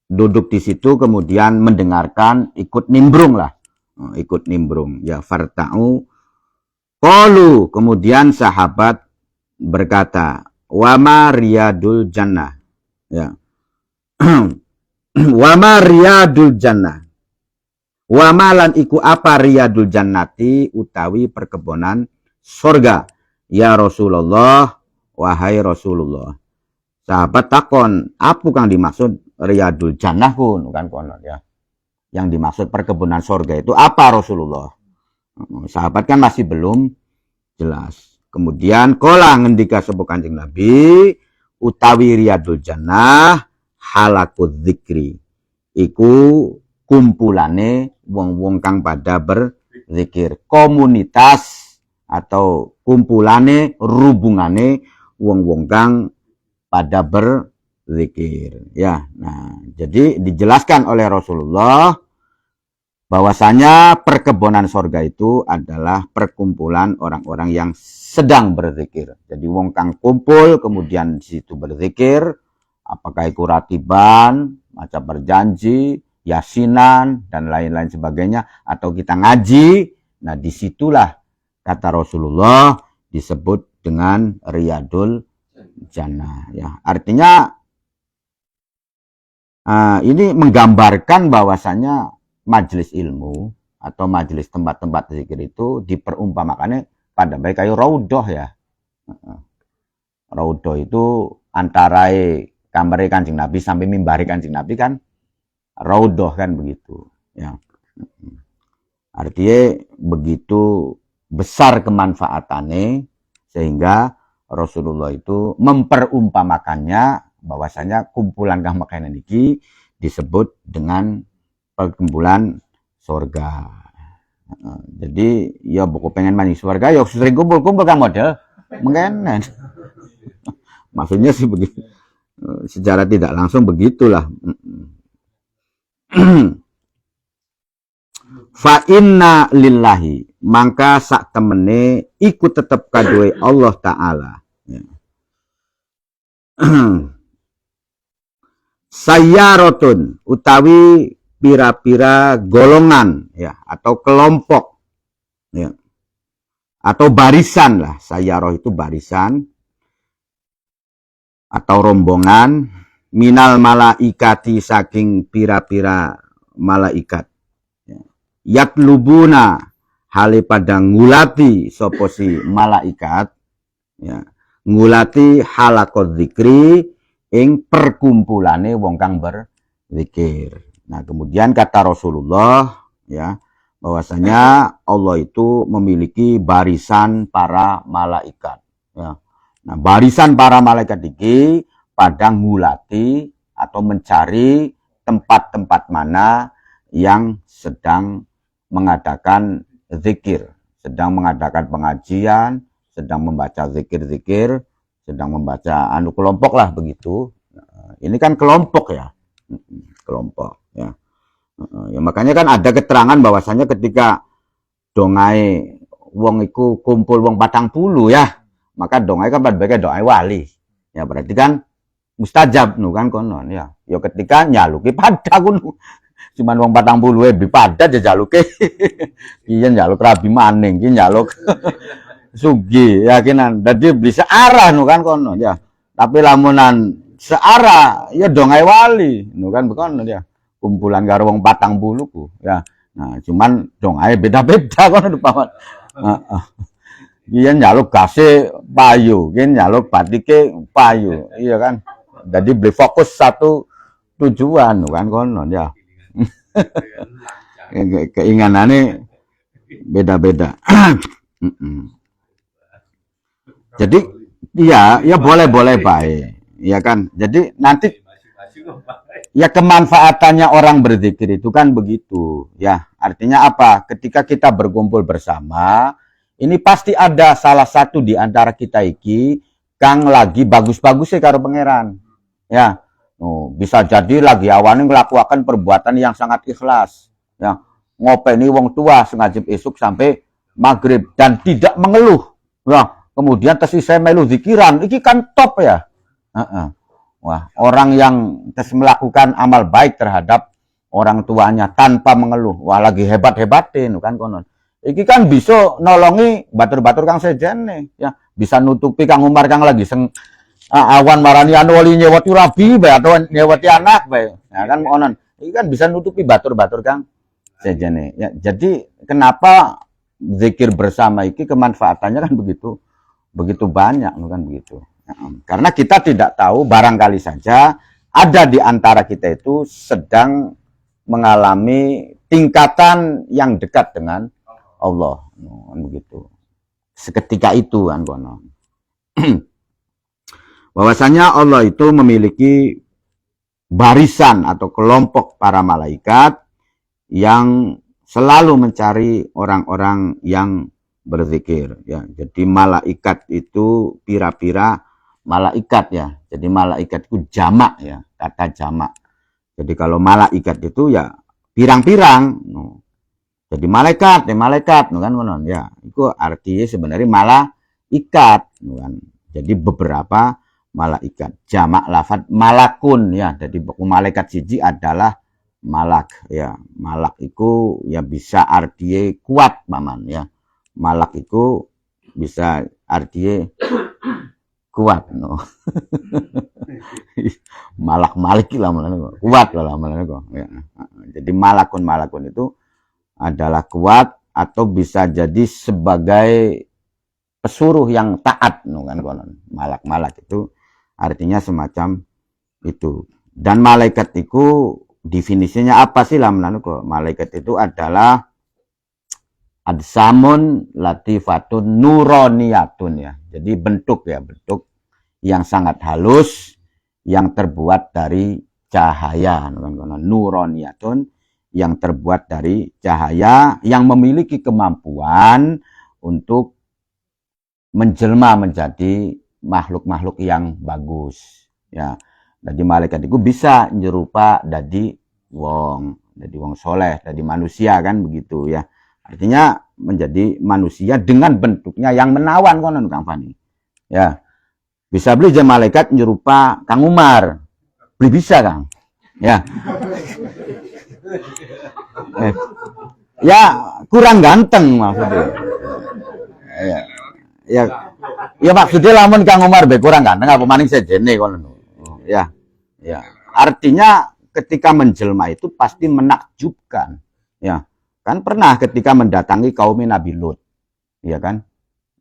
duduk di situ kemudian mendengarkan, ikut nimbrung lah, ikut nimbrung ya. Farta'u qalu, kemudian sahabat berkata, wama riyadul jannah ya. Wama riyadul jannah, wama lan iku apa riyadul jannati, utawi perkebunan surga ya Rasulullah, wahai Rasulullah. Sahabat takon, apa kang dimaksud riyadul jannah kun kan konon ya. Yang dimaksud perkebunan surga itu apa Rasulullah? Sahabat kan masih belum jelas. Kemudian kola ngendika sapa Kanjeng Nabi, utawi riyadul jannah halakul dzikri, iku kumpulane wong-wong kang pada berzikir, komunitas atau kumpulane rubungane wong-wong kang pada berzikir ya. Nah, jadi dijelaskan oleh Rasulullah bahwasanya perkebunan sorga itu adalah perkumpulan orang-orang yang sedang berzikir. Jadi wong kang kumpul kemudian di situ berzikir, apakah itu ratiban, maca berjanji, yasinan dan lain-lain sebagainya, atau kita ngaji. Nah, disitulah kata Rasulullah disebut dengan riyadul jannah ya. Artinya ini menggambarkan bahwasanya majelis ilmu atau majelis tempat-tempat zikir itu diperumpamakannya pada baik kayak raudhah ya. Raudhah itu antara kamar Kanjeng Nabi sampai mimbar Kanjeng Nabi kan raudhah kan begitu ya. Artinya begitu besar kemanfaatannya sehingga Rasulullah itu memperumpamakannya bahwasanya kumpulan kang makanan iki disebut dengan perkumpulan surga. Jadi ya buku pengen mandi surga ya sering kumpul-kumpul kan model mengenen. Maksudnya sih begitu. Secara tidak langsung begitulah. Fa inna lillahi, mangka sak temene iku tetep kadoe Allah Ta'ala ya. Sayyaratun utawi pira-pira golongan ya, atau kelompok ya, atau barisan lah. Sayyarah itu barisan atau rombongan, minal malaikati saking pira-pira malaikat ya. Yatlubuna hale padang ngulati sapa si malaikat ya, ngulati halaqad dzikri ing perkumpulane wong kang berzikir. Nah, kemudian kata Rasulullah ya, bahwasanya Allah itu memiliki barisan para malaikat ya. Nah, barisan para malaikat iki padang ngulati atau mencari tempat-tempat mana yang sedang mengadakan zikir, sedang mengadakan pengajian, sedang membaca zikir-zikir, sedang membaca kelompok lah begitu. Ini kan kelompok ya, kelompok ya. Ya makanya kan ada keterangan bahwasanya ketika dongai wong iku kumpul wong 40 ya, maka dongai kan bagai dongai wali. Ya berarti kan mustajab nu kan konon ya. Ya ketika nyaluki pada kuno. Cuman wong 40 lebih pada aja jaluke. Iya njaluk rabi maning, iki njaluk sugi yakinan. Dadi bisa arah nu kan konon ya. Tapi lamunan searah ya dongai wali nu kan konon ya. Kumpulan karo wong 40 ku ya. Nah, cuman dongae beda-beda kono paman. Heeh. Iya njaluk gase payu, ki njaluk batike payu. Iya kan? Jadi beli fokus satu tujuan kan kono ya. Keinginannya beda-beda. Jadi ya boleh-boleh baik. Iya kan? Jadi nanti ya kemanfaatannya orang berzikir itu kan begitu ya. Artinya apa? Ketika kita berkumpul bersama, ini pasti ada salah satu di antara kita iki kang lagi bagus-bagusnya karo pangeran. Ya. Bisa jadi lagi awalnya melakukan perbuatan yang sangat ikhlas. Ya. Ngopeni wong tua sengaja esuk sampai maghrib dan tidak mengeluh. Ya. Kemudian tersisa melu zikiran, iki kan top ya. Wah, orang yang melakukan amal baik terhadap orang tuanya tanpa mengeluh. Wah, lagi hebat-hebatin kan konon. Iki kan bisa nolongi batur-batur kang sejene, ya. Bisa nutupi Kang Umar kang lagi awan marani anu wali nyewati rabi bae atau nyewati anak bae. Ya kan konon. Iki kan bisa nutupi batur-batur kang sejene. Ya, jadi kenapa zikir bersama iki kemanfaatannya kan begitu banyak kan begitu. Karena kita tidak tahu, barangkali saja ada di antara kita itu sedang mengalami tingkatan yang dekat dengan Allah, begitu. Seketika itu kan kono. Bahwasanya Allah itu memiliki barisan atau kelompok para malaikat yang selalu mencari orang-orang yang berzikir ya. Jadi malaikat itu pira-pira malaikat ya. Jadi malaikat itu jamak ya, kata jamak. Jadi kalau malaikat itu ya pirang-pirang. Jadi malaikat kan ya. Itu artinya sebenarnya malaikat kan. Jadi beberapa malaikat. Jamak lafaz malakun ya. Jadi malaikat siji adalah malak ya. Malak itu ya bisa artinya kuat paman ya. Malak itu bisa artinya kuat no. Malak lah kuat lah ya. Jadi malakun itu adalah kuat atau bisa jadi sebagai pesuruh yang taat no kan konon. Malak itu artinya semacam itu. Dan malaikat itu definisinya apa sih lah kok? Malaikat itu adalah adsamun latifatun nuroniyatun ya. Jadi bentuk yang sangat halus yang terbuat dari cahaya. Nuroniyatun yang terbuat dari cahaya yang memiliki kemampuan untuk menjelma menjadi makhluk-makhluk yang bagus ya. Jadi malaikat itu bisa nyerupa jadi wong soleh, jadi manusia kan begitu ya. Artinya menjadi manusia dengan bentuknya yang menawan konon Kang Fani. Ya. Bisa beli aja malaikat nyerupa Kang Umar. Beli bisa Kang. Ya. Ya kurang ganteng maksudnya. Ya maksudnya lamun Kang Umar be kurang ganteng apa maning sejene konon. Ya. Artinya ketika menjelma itu pasti menakjubkan. Ya. Kan pernah ketika mendatangi kaum Nabi Lut. Ya kan?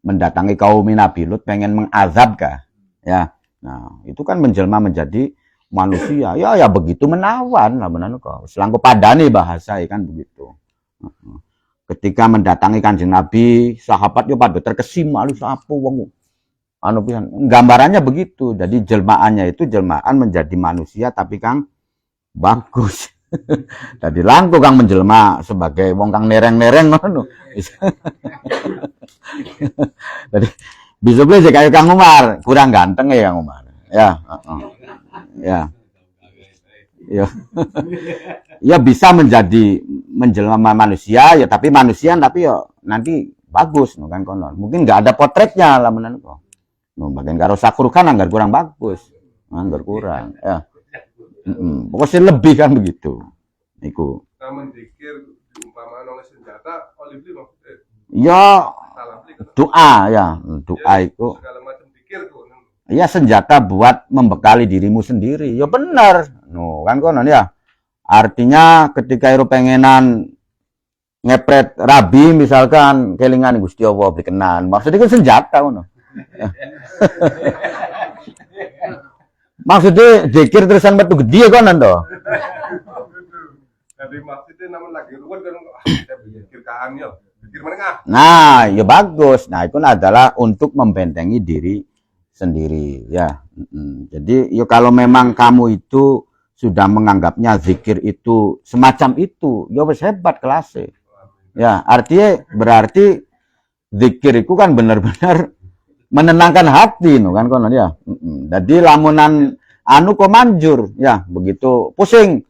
Mendatangi kaum Nabi Lut pengen mengazab kah? Ya. Nah, itu kan menjelma menjadi manusia. Ya begitu menawan lah benar kok. Selangko padane bahasa ya kan begitu. Ketika mendatangi Kanjeng Nabi, sahabat yo pada terkesima lu sapa wong. Pisan. Gambarannya begitu. Jadi jelmaannya itu jelmaan menjadi manusia tapi Kang bagus. Tadi langkung kang menjelma sebagai wong kang nereng-nereng ngono. Jadi bisa beli kayak Kang Umar, kurang ganteng ya Kang Umar. Ya, ya, ya, ya bisa menjelma manusia ya, tapi manusia tapi ya nanti bagus, no, kan konon. Mungkin nggak ada potretnya lah menan kok. No, bagian karo sakur kan anggar kurang bagus, anggar kurang. Ya, pokoknya lebih kan begitu. Iku. Namun dikir diumpamakan oleh senjata, oleh beli maksudnya. Ya, doa ya, doa itu. Segala macam dikir tuh. Ya senjata buat membekali dirimu sendiri. Ya benar. No, kan konon ya. Artinya ketika iro pengenan ngepret rabi misalkan kelingan Gusti Allah dikenan. Maksudnya kan senjata ngono. Maksudnya zikir terusan metu gede konon to. Jadi maksudnya namun lagi ruwet kan saya pikir kaannya. Pikir mana? Nah, ya bagus. Nah, itu adalah untuk membentengi diri sendiri ya. Jadi ya kalau memang kamu itu sudah menganggapnya zikir itu semacam itu, ya wis hebat kelasnya. Ya, artinya berarti zikir itu kan benar-benar menenangkan hati no kan konon ya. Jadi lamunan anu kok manjur ya, begitu pusing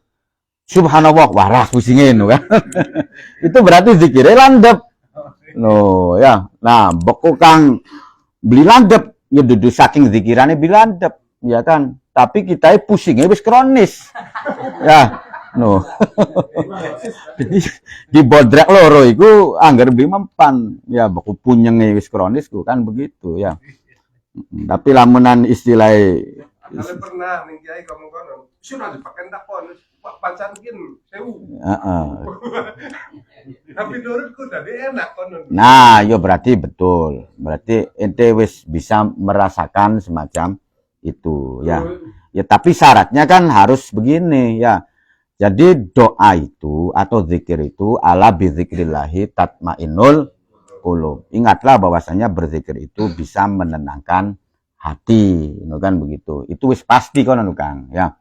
subhanallah waras pusingin no kan. Itu berarti zikirnya landep. No ya. Nah, beku kang beli landep ya duduk saking zikirannya bilandep ya kan, tapi kita pusingnya wis kronis ya no. Di bodrek loro iku anggar lebih mempan ya baku punyenge wis kronis ku kan begitu ya. Tapi lamunan istilah kalian pernah nih kiai kamu kan sudah dipakai dakon pancankin sewu. Tapi menurutku tadi enak konon. Nah, yo berarti betul. Berarti ente wis bisa merasakan semacam itu ya. Ya tapi syaratnya kan harus begini ya. Jadi doa itu atau zikir itu ala bizikrillahi tatmainnul qulub. Ingatlah bahwasanya berzikir itu bisa menenangkan hati, kan begitu. Itu wis pasti konon Kang ya.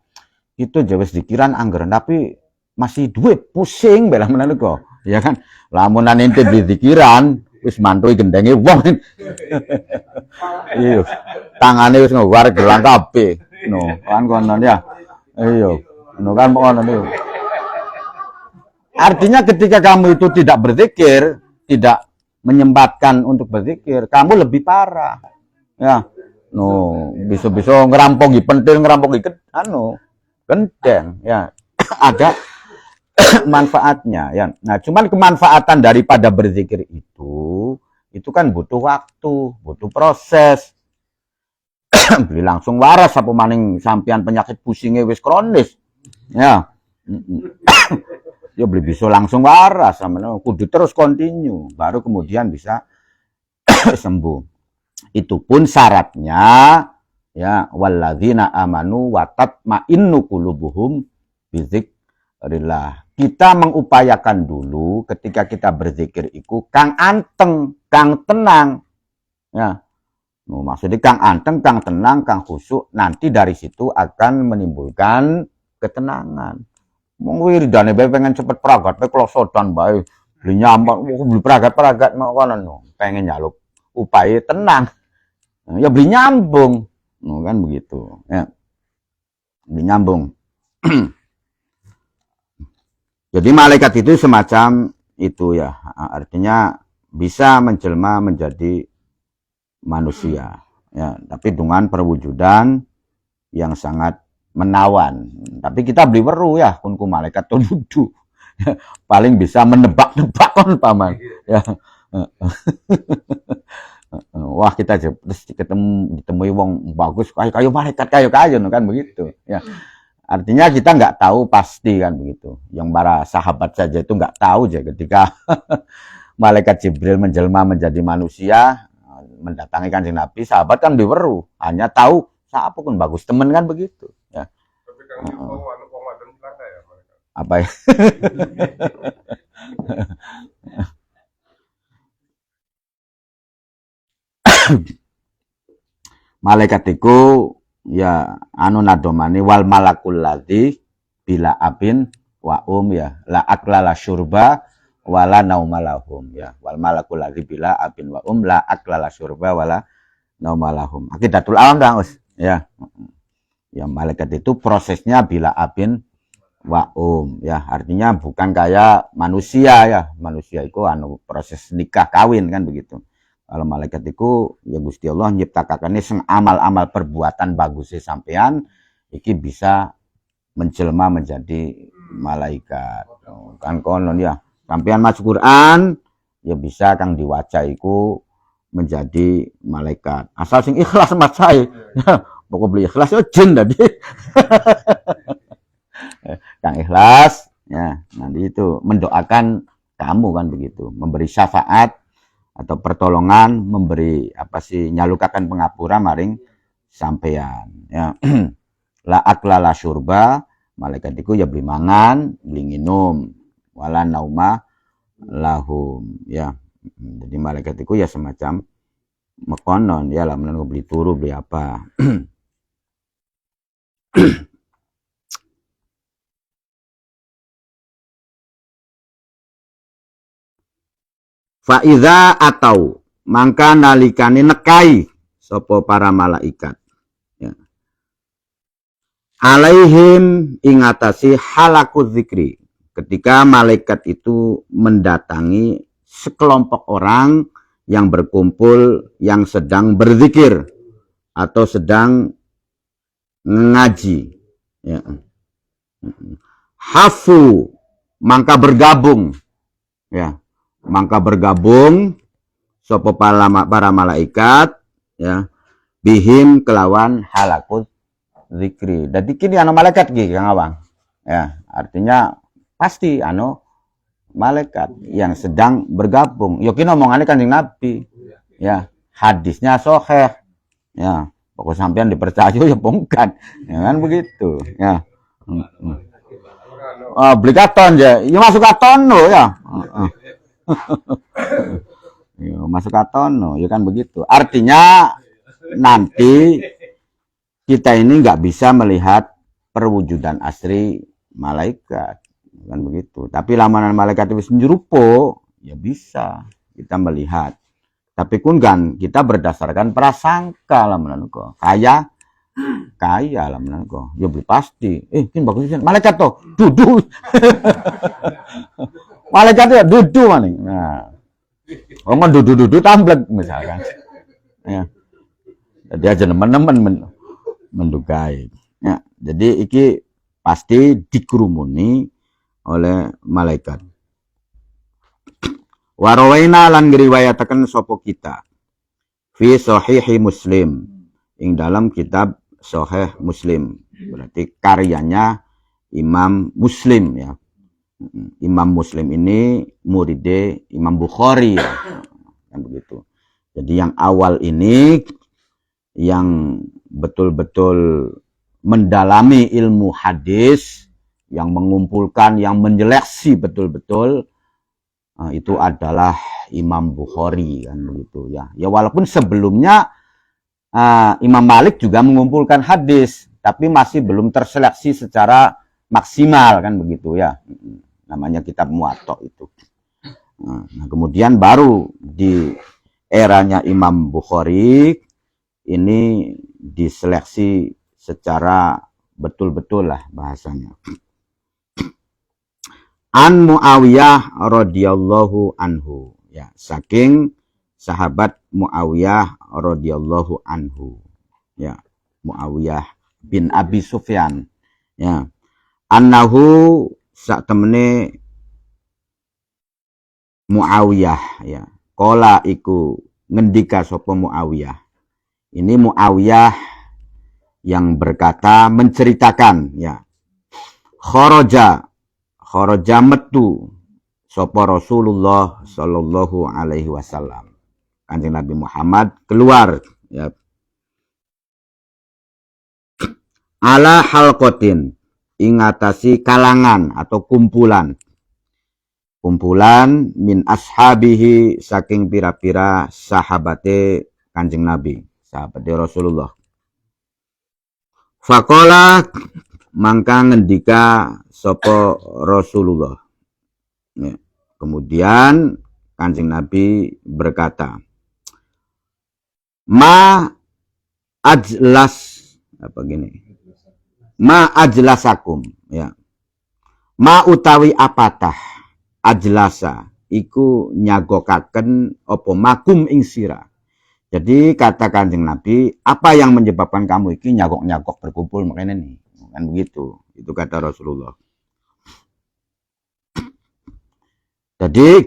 Itu aja wis zikiran anggaran tapi masih duit pusing bela menawa kok. Ya kan, lamunan ente di zikiran wis mantui gendenge wong. Iya. Tangane wis ngewar gelang kabeh. No, kan konon ya. Iya. No kan konon itu. Artinya ketika kamu itu tidak berzikir, tidak menyempatkan untuk berzikir, kamu lebih parah. Ya. No, bisa-bisa ngerampoki pentil, ngerampoki gendeng ya. Ada manfaatnya ya. Nah, cuman kemanfaatan daripada berzikir itu kan butuh waktu, butuh proses. Beli langsung waras apa maning sampean penyakit pusingnya wis kronis. Ya. Ya beli bisa langsung waras sama kudu terus continue baru kemudian bisa sembuh. Itu pun syaratnya ya walladzina amanu wa tatma'innu qulubuhum bizikrillah. Kita mengupayakan dulu ketika kita berzikir itu kang anteng, kang tenang. Ya. Maksudnya kang anteng, kang tenang, kang khusyuk, nanti dari situ akan menimbulkan ketenangan. Wiridane bae pengen cepet pragat bae klosodan bae. Beli nyambak, beli pragat-pragat kono pengen nyaluk upaya tenang. Ya beli nyambung. Kan begitu, ya. Beli nyambung. Jadi malaikat itu semacam itu ya, artinya bisa menjelma menjadi manusia, ya. Tapi dengan perwujudan yang sangat menawan. Tapi kita beli weru ya, kunku malaikat tududu. Paling bisa menebak-nebak kon paman, ya. Wah kita terus ditemui wong bagus, kayu malaikat kayu kan begitu, ya. Artinya kita nggak tahu pasti kan begitu. Yang para sahabat saja itu nggak tahu aja ketika malaikat Jibril menjelma menjadi manusia mendatangi Kanjeng Nabi, sahabat kan diweru, hanya tahu siapa pun bagus temen kan begitu. Ya. Tapi kan anu celaka ya mereka. Apa ya? Malaikat itu ya anu nadomani wal malakul ladzi bila abin wa ya la akla la syurba wala naumalahum ya wal malakul ladzi bila abin wa la akla la syurba wala naumalahum. Aqidatul awam dah Us ya. Ya malaikat itu prosesnya bila abin wa ya artinya bukan kayak manusia ya. Manusia itu proses nikah kawin kan begitu. Kalau malaikat itu ya Gusti Allah nyiptakakannya sing amal-amal perbuatan bagusnya sampean iki bisa menjelma menjadi malaikat. Kan konon ya. Sampean masuk Quran ya bisa kang diwaca iku menjadi malaikat. Asal sing ikhlas maca ya. Pokok beli ikhlas ya jin tadi. Kang ikhlas ya nanti itu mendoakan kamu kan begitu, memberi syafaat atau pertolongan, memberi apa sih nyalukakan pengapura maring sampean ya. La akla la syurba malaikat itu ya beli mangan beli minum wala nauma lahum ya. Jadi malaikat itu ya semacam mekonon ya lah menunggu beli turu beli apa. Faiza atau mangka nalikane nekai sopo para malaikat ya. Alaihim ingatasi halakut zikri ketika malaikat itu mendatangi sekelompok orang yang berkumpul yang sedang berzikir atau sedang ngaji ya. Hafu mangka bergabung ya. Maka bergabung sopo para malaikat ya bihim kelawan halakut zikri. Jadi kini malaikat gitu Kang Awang ya artinya pasti malaikat yang sedang bergabung. Yo kini omongannya Kanjeng Nabi ya hadisnya sahih ya pokok sampean dipercaya ya bukan ya kan begitu ya. Beli katon ya masuk katon lo ya. Ya, masuk katono ya kan begitu artinya nanti kita ini nggak bisa melihat perwujudan asli malaikat kan begitu tapi lamanan malaikat itu nyerupo ya bisa kita melihat tapi kan kita berdasarkan prasangka lamanan kok kaya lamanan kok ya beli pasti kan bagus malaikat tuh duduk. Malaikat ya duduk maning. Nah. Ngomong duduk tamblek misalkan. Ya. Jadi aja nemen-nemen mendugai. Ya, jadi iki pasti dikerumuni oleh malaikat. Warawaina lan ngriwayataken sapa kita fi sahihi Muslim ing dalam kitab Sahih Muslim. Berarti karyanya Imam Muslim ya. Imam Muslim ini muridnya Imam Bukhari ya. Kan begitu. Jadi yang awal ini yang betul-betul mendalami ilmu hadis, yang mengumpulkan, yang menyeleksi betul-betul itu adalah Imam Bukhari kan begitu ya. Ya walaupun sebelumnya Imam Malik juga mengumpulkan hadis, tapi masih belum terseleksi secara maksimal kan begitu ya. Namanya kitab Muwatta itu. Nah, kemudian baru di eranya Imam Bukhari ini diseleksi secara betul-betul lah bahasanya. An Muawiyah radhiyallahu anhu ya saking sahabat Muawiyah radhiyallahu anhu ya Muawiyah bin Abi Sufyan ya annahu sak temene Muawiyah ya kola iku ngendika sapa Muawiyah ini Muawiyah yang berkata menceritakan ya kharaja metu sapa Rasulullah sallallahu alaihi wasallam Kanjeng Nabi Muhammad keluar ya ala halqatin ingatasi kalangan atau kumpulan min ashabihi saking pira-pira sahabate Kanjeng Nabi sahabate Rasulullah faqala mangka ngendika sapa Rasulullah. Ya. Kemudian Kanjeng Nabi berkata, ma ajlas apa gini? Ma ajlasakum, ya. Ma utawi apatah ajlasa iku nyagokaken apa makum ing sira. Jadi kata Kanjeng Nabi, apa yang menyebabkan kamu iki nyagok-nyagok berkumpul makanya nih. Kan begitu. Itu kata Rasulullah. Jadi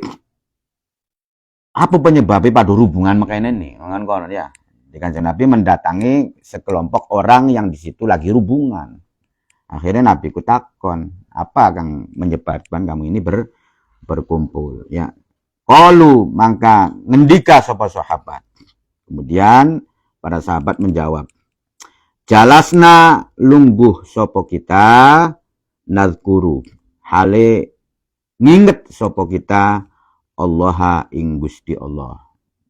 apa penyebabnya pada hubungan makanya nih? Kan konon ya. Di Kanjeng Nabi mendatangi sekelompok orang yang di situ lagi hubungan. Akhirnya Nabi ku takon, apa yang menyebabkan kamu ini berkumpul? Ya. Qalu mangka ngendika sapa sahabat. Kemudian para sahabat menjawab, jalasna lungguh sopo kita nazkuru hale nginget sopo kita Allah ing Gusti Allah.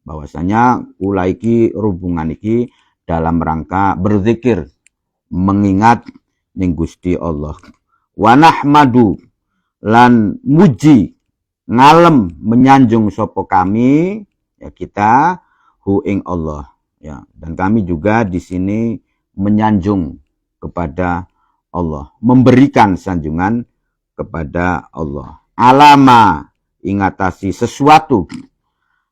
Bahwasanya kula iki hubungan iki dalam rangka berzikir mengingat ning Gusti Allah. Wa nahmadu lan muji ngalem menyanjung sopo kami ya kita hu ing Allah ya, dan kami juga di sini menyanjung kepada Allah, memberikan sanjungan kepada Allah. Alama ingatasi sesuatu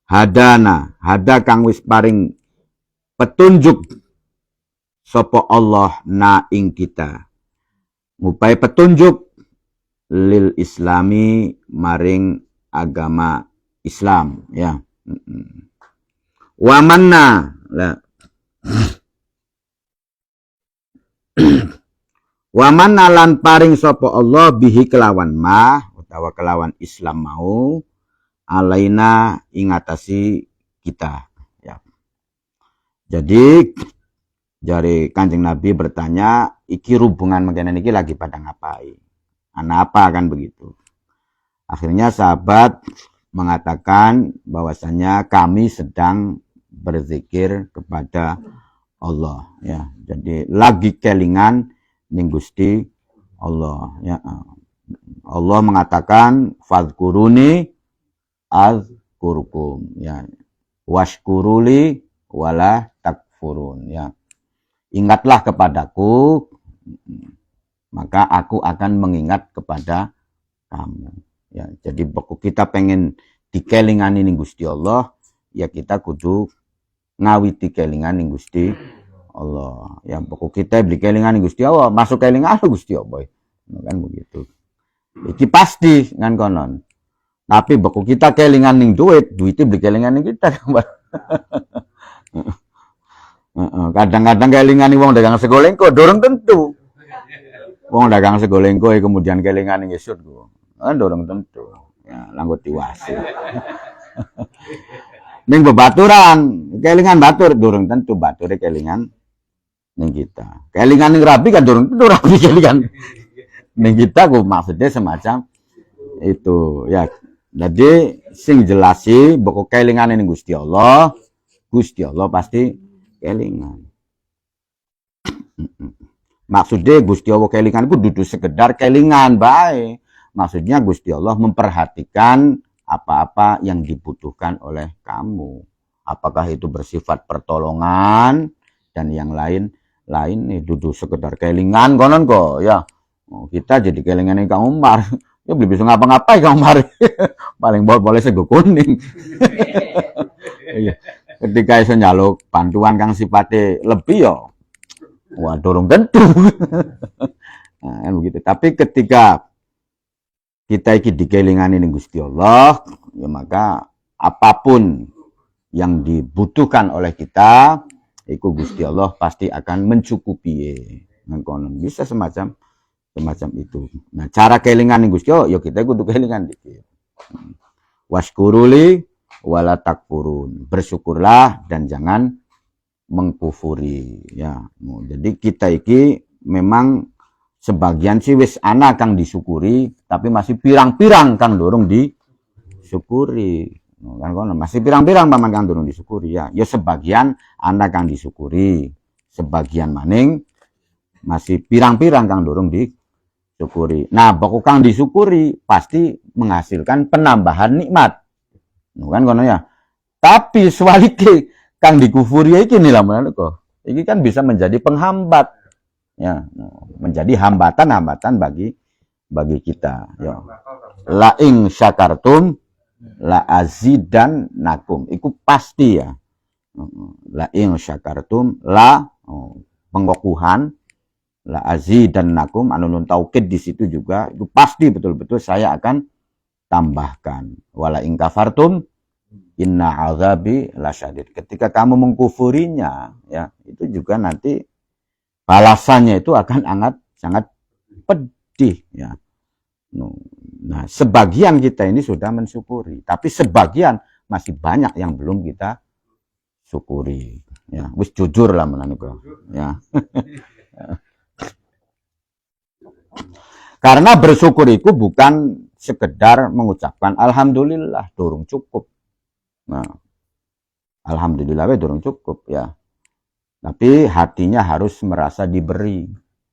hadana hada kang wis paring petunjuk sapa Allah na ing kita. Ngupai petunjuk lil islami maring agama Islam ya. Wa manna wa manna lan paring sapa Allah bihi kelawan ma utawa kelawan Islam mau alaina ingatasi kita ya. Jadi jari Kanjeng Nabi bertanya, iki hubungan mengkene niki lagi pada ngapai? Ana apa kan begitu. Akhirnya sahabat mengatakan bahwasanya kami sedang berzikir kepada Allah ya. Jadi lagi kelingan ning Gusti Allah ya. Allah mengatakan fadhkuruni azkurkum ya. Washkuruli wala takfurun ya. Ingatlah kepadaku maka aku akan mengingat kepada kamu ya. Jadi pokok kita pengen dikelingani ning Gusti Allah ya, kita kudu ngawiti kelingan ning Gusti Allah. Ya pokok kita beli kelingan ning Gusti Allah, masuk kelingan Gusti Allah. Kan begitu. Iki pasti kan konon. Tapi pokok kita kelingan ning duitnya beli kelingan ning kita. Kadang-kadang kelingan ning wong dagang sego lengko dorong tentu. Wong dagang sego lengko kemudian kelingan ning Yesus ku. Dorong tentu. Ya, langgut diwasi. Ning bebaturan, kelingan batur durung tentu bature kelingan ning kita. Kelingan ning rabi kan durung tentu rabi kelingan ning kita ku, maksudnya semacam itu ya. Jadi sing jelasi pokok kelingan ning Gusti Allah pasti kelingan. Maksudnya Gusti Allah kelingan ku dudu sekedar kelingan bae. Maksudnya Gusti Allah memperhatikan apa-apa yang dibutuhkan oleh kamu. Apakah itu bersifat pertolongan dan yang lain nih duduk sekedar kelingan konon kok ya. Kita jadi kelingan yang Kang Umar. Ya belum bisa ngapa-ngapain Kang Umar. Paling boleh sego kuning. Ketika iso nyaluk bantuan kang sifatnya lebih ya. Wah, dorong tentu. Nah, kan begitu. Tapi ketika kita iki dikelingani ning Gusti Allah, ya maka apapun yang dibutuhkan oleh kita, iku Gusti Allah pasti akan mencukupi. Ngkonon bisa semacam itu. Nah, cara kelingan ning Gusti Allah, ya kita kudu kelingan dikit. Washkuruli wala takfurun. Bersyukurlah dan jangan mengkufuri. Ya, jadi kita iki memang sebagian sih wis ana kang disyukuri, tapi masih pirang-pirang kang dorong disyukuri. Kan kono masih pirang-pirang paman kang dorong disyukuri ya. Ya sebagian ana kang disyukuri, sebagian maning masih pirang-pirang kang durung disyukuri. Nah, pokok kang disyukuri pasti menghasilkan penambahan nikmat. Kan kono ya. Tapi sebaliknya kang dikufuri iki nih lah kok. Iki kan bisa menjadi penghambat. Ya, menjadi hambatan-hambatan bagi kita. Ya. La ing syakartum la azidan nakum. Iku pasti ya. La ing syakartum la pengokuhan la azidan nakum anu nun taukid di situ juga itu pasti betul-betul saya akan tambahkan. Wala ing kafartum inna azabi lasyadid. Ketika kamu mengkufurinya ya, itu juga nanti balasannya itu akan sangat pedih ya. Nah, sebagian kita ini sudah mensyukuri, tapi sebagian masih banyak yang belum kita syukuri. Ya, wis jujur lah menurutku. Ya. Karena bersyukur itu bukan sekedar mengucapkan alhamdulillah, durung cukup. Nah, alhamdulillah durung cukup ya. Tapi hatinya harus merasa diberi.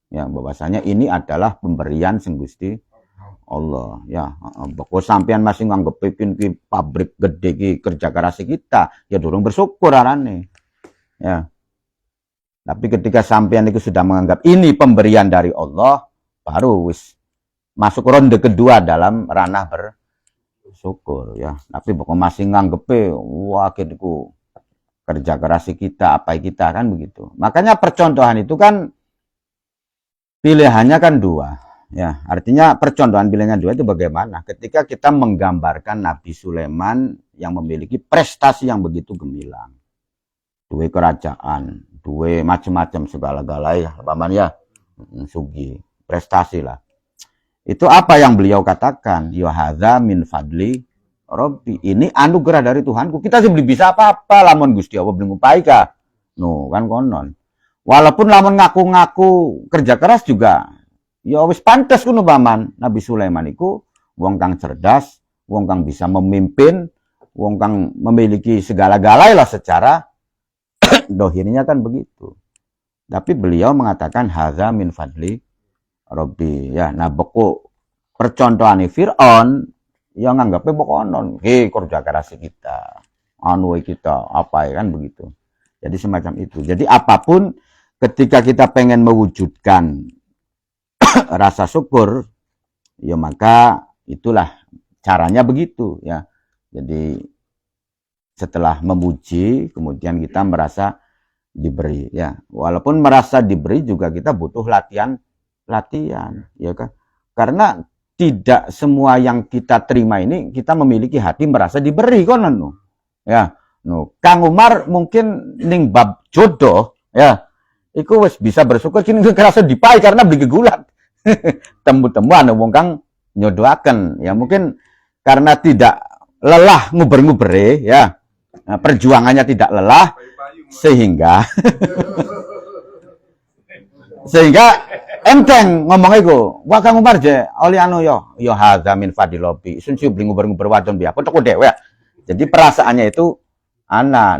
Ya, bahwasanya ini adalah pemberian sing Gusti Allah ya. Pokok sampean masih nganggep ki pabrik gede ki kerja keras kita, ya durung bersyukur arane. Ya. Tapi ketika sampean itu sudah menganggap ini pemberian dari Allah, baru wis masuk ronde kedua dalam ranah bersyukur ya. Tapi pokok masih nganggep wah gitu kerja keras kita, apa kita kan begitu. Makanya percontohan itu kan pilihannya kan dua. Ya, artinya percontohan pilihannya dua itu bagaimana? Ketika kita menggambarkan Nabi Sulaiman yang memiliki prestasi yang begitu gemilang. Dua kerajaan, dua macam-macam segala-galanya, paman ya, sugi, prestasi lah. Itu apa yang beliau katakan? Ya hadza min fadli Robbi, ini anugerah dari Tuhanku. Kita sih belum bisa apa-apa lamun Gusti Allah belum ngupai ka. No, kan konon. Walaupun lamun ngaku-ngaku kerja keras juga, ya wis pantes kuno paman. Nabi Sulaiman iku wong kang cerdas, wong kang bisa memimpin, wong kang memiliki segala-galanya lah secara dohirnya kan begitu. Tapi beliau mengatakan hadza min fadli Robbi. Ya, nah beku percontohan Fir'aun yang nganggapnya bokonon, kerja keras kita, anu kita, apa ya kan begitu. Jadi semacam itu. Jadi apapun ketika kita pengen mewujudkan rasa syukur, ya maka itulah caranya begitu ya. Jadi setelah memuji, kemudian kita merasa diberi ya. Walaupun merasa diberi juga kita butuh latihan, ya kan? Karena tidak semua yang kita terima ini kita memiliki hati merasa diberi konon no. Ya, no. Kang Umar mungkin ning bab jodoh ya. Iku wis bisa bersyukur kini kerasa dipai karena beli gegulat. Temu-temu anu wong kang nyodoaken ya mungkin karena tidak lelah nguber-ngubere ya. Nah, perjuangannya tidak lelah sehingga enteng ngomong iku. Wah Kang Umar je oli anu yo hadza min fadilobi. Sun si beli nguber-nguber wadon biar aku dewe. Jadi perasaannya itu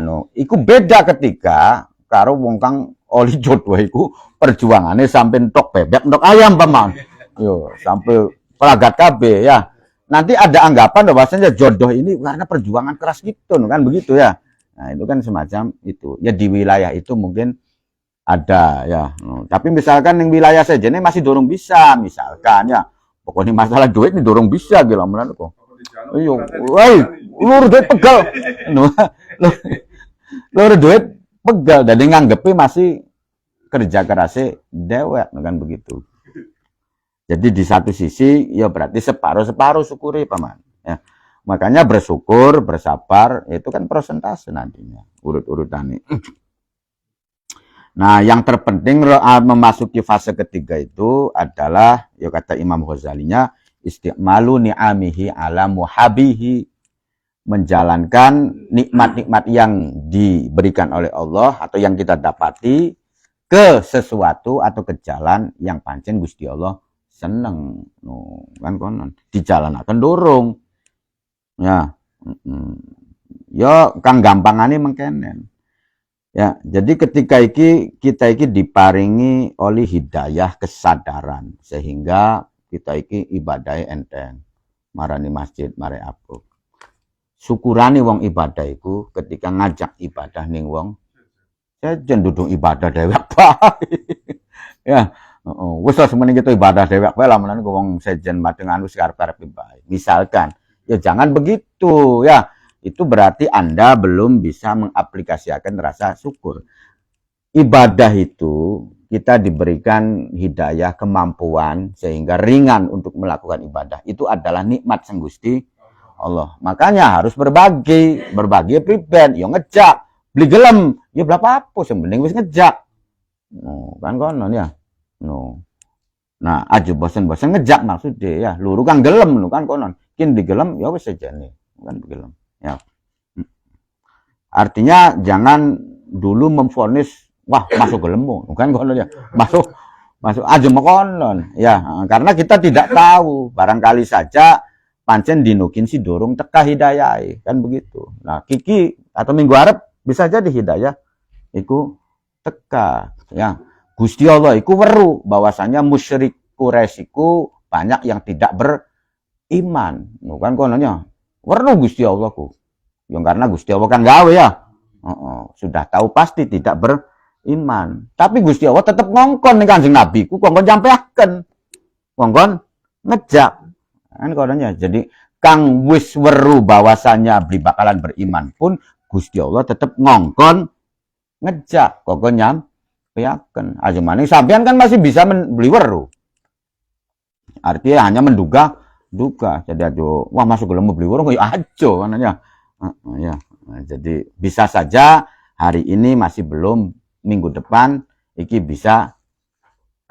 no. Iku beda ketika karo wong kang oli jodoh iku perjuangannya sampai entok bebek, entok ayam paman. Yo, sampai pelagat KB ya. Nanti ada anggapan bahwasanya jodoh ini karena perjuangan keras gitu kan begitu ya. Nah, itu kan semacam itu. Ya di wilayah itu mungkin ada ya. Tapi misalkan yang wilayah saja ini masih dorong bisa misalkan ya. Pokoknya masalah duit ini dorong bisa gitu menurut kok. Iyo, woi, lur duit pegal. Lur duit pegal dan nganggepi masih kerja kerasnya dewek kan begitu. Jadi di satu sisi ya berarti separuh-separuh syukuri paman ya. Makanya bersyukur, bersabar itu kan persentase nantinya urut-urutannya. Nah, yang terpenting memasuki fase ketiga itu adalah, ya kata Imam Ghazalinya, istiqmalu ni'amihi ala muhabihi, menjalankan nikmat-nikmat yang diberikan oleh Allah atau yang kita dapati ke sesuatu atau ke jalan yang pancen Gusti Allah seneng. No, kan konon dijalanaken dorong. Ya. Ya kang gampangane mengkenen. Ya, jadi ketika kita diparingi oleh hidayah kesadaran sehingga kita ibadah enteng, marani masjid, mare apa. Syukurane wong ibadah iku ketika ngajak ibadah ning wong sejen duduk ibadah dewek bae. Ya, wis semene kita ibadah dewek bae lah menan wong sejen madeng anu karep-karepe bae. Misalkan, ya jangan begitu ya. Itu berarti Anda belum bisa mengaplikasikan rasa syukur. Ibadah itu kita diberikan hidayah, kemampuan sehingga ringan untuk melakukan ibadah. Itu adalah nikmat sang Gusti Allah. Makanya harus berbagi priben, yo ngejak, beli gelem, ya berapa apa sebenarnya wis ngejak. No, kan konon ya. No. Nah, aja bosen-bosen ngejak maksudnya ya, luru kang gelem no kan konon. Kin digelem ya wis sejane, kan gelem. Ya. Artinya jangan dulu memvonis wah masuk gelem kan konon ya. Masuk aja konon ya, karena kita tidak tahu, barangkali saja pancen dinukin si dorong teka hidayah kan begitu. Nah, Kiki atau minggu arep bisa jadi hidayah iku teka ya. Gusti Allah iku weru bahwasanya musyrik Quraisy iku banyak yang tidak beriman. Kan kononnya weru Gusti Allah ku. Yang karena Gusti Allah kan gawe ya. Sudah tahu pasti tidak beriman. Tapi Gusti Allah tetap ngongkon nih Kanjeng Nabi ku ngongkon nyampeaken. Ngongkon ngejak. Kan kononnya. Jadi kang wis weru bahwasanya beli bakalan beriman pun Gusti Allah tetap ngongkon ngejak. Ngongkon nyampeaken. Aja maning sampean kan masih bisa beli weru. Artinya hanya menduga. Jadi aja wah masuk gelem beli weru ya aja kananya. Ya, jadi bisa saja hari ini masih belum, minggu depan iki bisa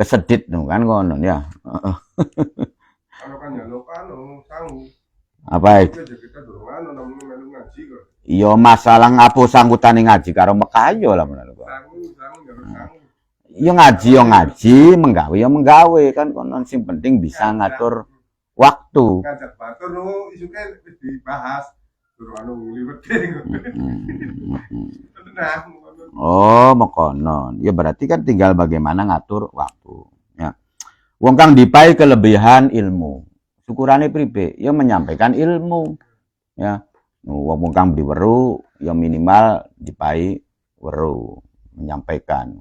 kesedit kan konon ya. Kalau kan nyalok sangu. Apa itu? Iya masalah ngapo sanggutane ngaji karo mekayo lah menawa. Yo ngaji, menggawe kan konon sing penting bisa ngatur waktu. Ngajak batur no isuke wis dibahas. Oh, mekonon. Ya berarti kan tinggal bagaimana ngatur waktu. Ya. Wong kang dipai kelebihan ilmu. Syukurane pribe? Ya menyampaikan ilmu. Ya. Wong kang beli weru, ya minimal dipai weru, menyampaikan.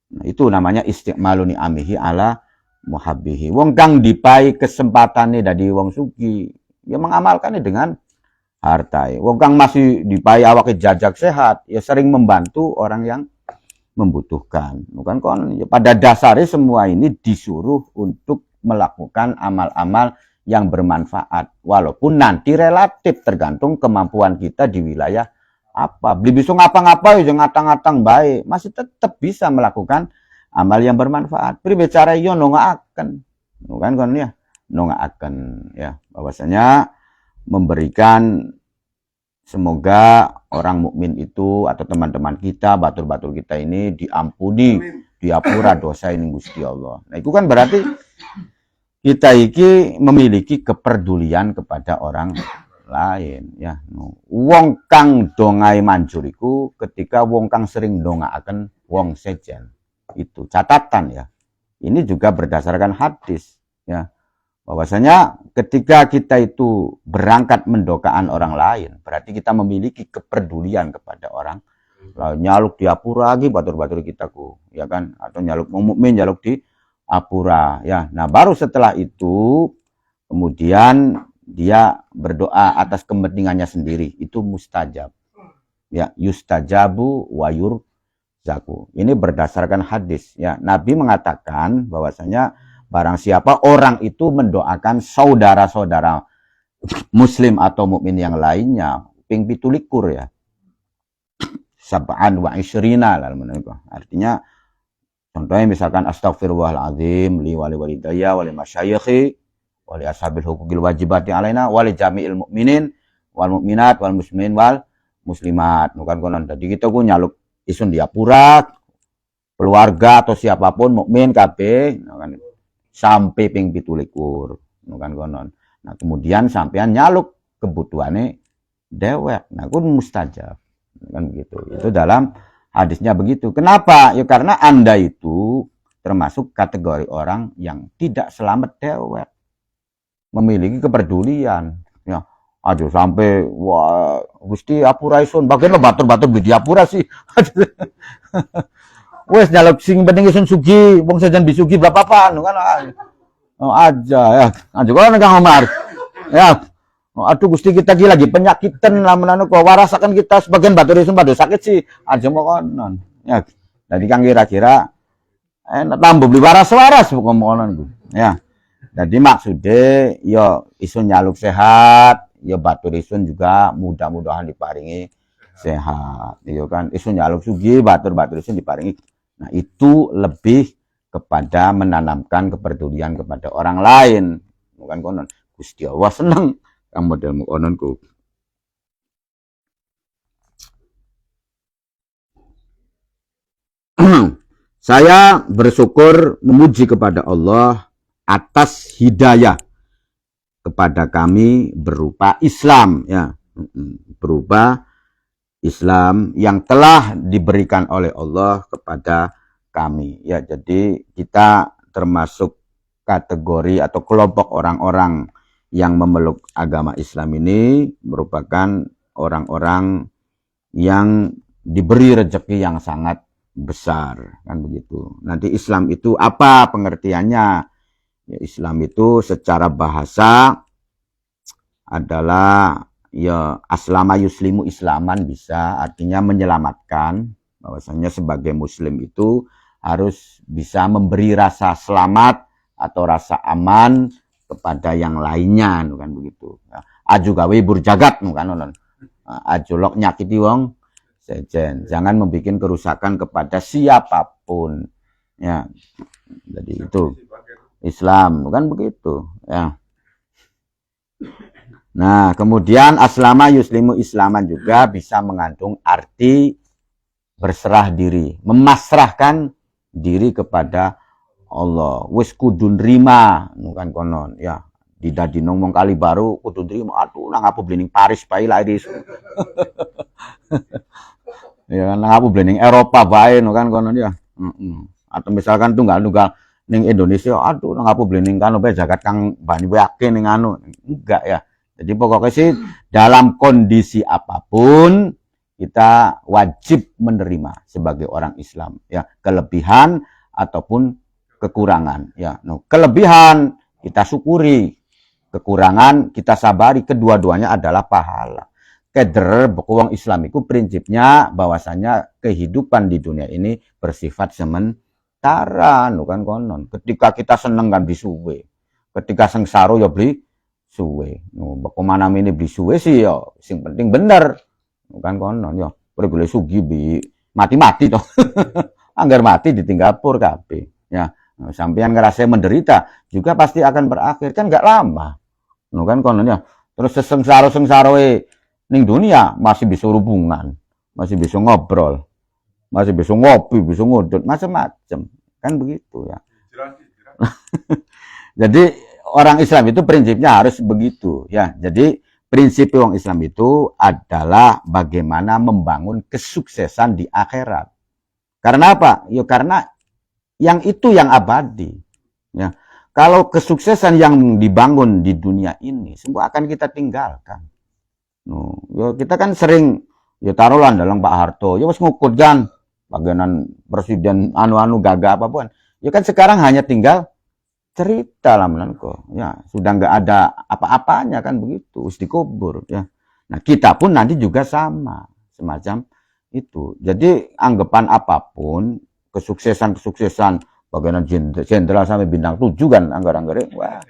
Nah, itu namanya istiqmalu ni'amihi ala muhabbihi. Wong kang dipai kesempatane dadi wong sugi, ya mengamalkannya dengan harta. Wong kang masih dipai awake jajak sehat, ya sering membantu orang yang membutuhkan. Bukan kon ya, pada dasarnya semua ini disuruh untuk melakukan amal-amal yang bermanfaat. Walaupun nanti relatif tergantung kemampuan kita di wilayah apa. Beli bisa ngapa-ngapa ya ngatang-ngatang baik, masih tetap bisa melakukan amal yang bermanfaat. Pribicara yo nongaaken. Bukan kon ya, nongaaken ya bahwasanya memberikan semoga orang mukmin itu atau teman-teman kita, batur-batur kita ini diampuni, diapura dosa ini Gusti Allah. Nah, itu kan berarti kita iki memiliki kepedulian kepada orang lain ya. Wong kang dongai manjur iku ketika wong kang sering dongaaken wong sejen. Itu catatan ya. Ini juga berdasarkan hadis ya. Bahwasanya ketika kita itu berangkat mendoakan orang lain, berarti kita memiliki kepedulian kepada orang lain. Nyaluk diapura lagi batur-batur kita ku, ya kan? Atau nyaluk mukmin nyaluk di apura, ya. Nah, baru setelah itu kemudian dia berdoa atas kepentingannya sendiri, itu mustajab. Ya, yustajabu wa yurzaku. Ini berdasarkan hadis, ya. Nabi mengatakan bahwasanya barang siapa orang itu mendoakan saudara-saudara muslim atau mukmin yang lainnya, ping 17 ya. Sab'an wa isyrina artinya contohnya misalkan astaghfirullahalazim li wali walidayya wali masyayikhi wali ashabil huquqil wajibati alaina wali jami'il mukminin wal mukminat wal muslimin wal muslimat. Bukan konon tadi kita ku nyaluk isun diapura keluarga atau siapapun mukmin kabeh kan sampai ping 17 kan konon. Nah, kemudian sampean nyaluk kebutuhane dewek. Nah, kun mustajab. Kan begitu. Itu dalam Hadisnya begitu. Kenapa? Ya karena Anda itu termasuk kategori orang yang tidak selamat dewek. Memiliki kepedulian. Ya, aduh sampai wah Gusti apura isun. Bagaimana batur-batur di apura sih? Wes nyalep sing penting isun sugi, wong sejan bisugi berapa-apaan kan aja ya. Aja kalau Kang Omar. Ya. Aduh Gusti kita lagi penyakitan lamun anu kok warasakan kita sebagian batur isun pada sakit sih. Aja mau konon. Ya. Jadi Kang kira-kira tambah beli waras-waras pokoknya ya. Jadi maksudnya yo isun nyaluk sehat, yo batur isun juga mudah-mudahan diparingi sehat. Yo kan isun nyaluk sugi, batur isun diparingi. Nah, itu lebih kepada menanamkan kepedulian kepada orang lain. Bukan konon. Gusti Allah seneng kamu modelmu kononku. Saya bersyukur memuji kepada Allah atas hidayah kepada kami berupa Islam ya, berupa Islam yang telah diberikan oleh Allah kepada kami ya. Jadi kita termasuk kategori atau kelompok orang-orang yang memeluk agama Islam ini merupakan orang-orang yang diberi rezeki yang sangat besar kan begitu. Nanti Islam itu apa pengertiannya? Ya, Islam itu secara bahasa adalah ya aslama yuslimu islaman, bisa artinya menyelamatkan. Bahwasanya sebagai muslim itu harus bisa memberi rasa selamat atau rasa aman kepada yang lainnya kan begitu. Aju gawe burjagat kan. Aju lok nyakiti wong sejen. Jangan membuat kerusakan kepada siapapun. Ya. Jadi itu Islam kan begitu ya. Nah, kemudian aslama yuslimu islaman juga bisa mengandung arti berserah diri, memasrahkan diri kepada Allah. Wis kudu nrima kan konon ya. Didadi ngomong kali baru kudu nrima. Aduh nang apa blening Paris bae lah iki. Ya kan nang apa blening Eropa bae kan konon ya. Atau misalkan tunggal-tunggal ning Indonesia, aduh nang apa blening kan bae jagat kang bani wae ning anu. Enggak ya. Jadi pokoknya sih dalam kondisi apapun kita wajib menerima sebagai orang Islam ya, kelebihan ataupun kekurangan ya. No, kelebihan kita syukuri, kekurangan kita sabari, kedua-duanya adalah pahala. Keder wong Islam itu prinsipnya bahwasanya kehidupan di dunia ini bersifat sementara, kan konon. Ketika kita seneng kan beli suwe, ketika sengsara ya beli suwe. Kemana ini beli suwe sih ya, sing penting bener, kan konon ya. Boleh sugi bi mati-mati toh, anggar mati ditinggal pur kabeh. Ya, sampean ngerasa menderita juga pasti akan berakhir kan nggak lama, kan konon ya. Terus sengsara ning dunia masih bisa hubungan, masih bisa ngobrol, masih bisa ngopi, bisa ngudut, macam-macam, kan begitu ya. Jadi orang Islam itu prinsipnya harus begitu ya. Jadi prinsip orang Islam itu adalah bagaimana membangun kesuksesan di akhirat. Karena apa? Ya karena yang itu yang abadi. Ya. Kalau kesuksesan yang dibangun di dunia ini semua akan kita tinggalkan. Ya kita kan sering ya taruhlah dalam Pak Harto, ya wis ngukut kan bagianan presiden anu-anu gagah apapun. Ya kan sekarang hanya tinggal cerita lah menanko. Ya, sudah nggak ada apa-apanya kan begitu, wis dikubur ya. Nah, kita pun nanti juga sama, semacam itu. Jadi anggapan apapun, kesuksesan bagianan jenderal sampai bintang 7 kan anggar-anggare. Wah.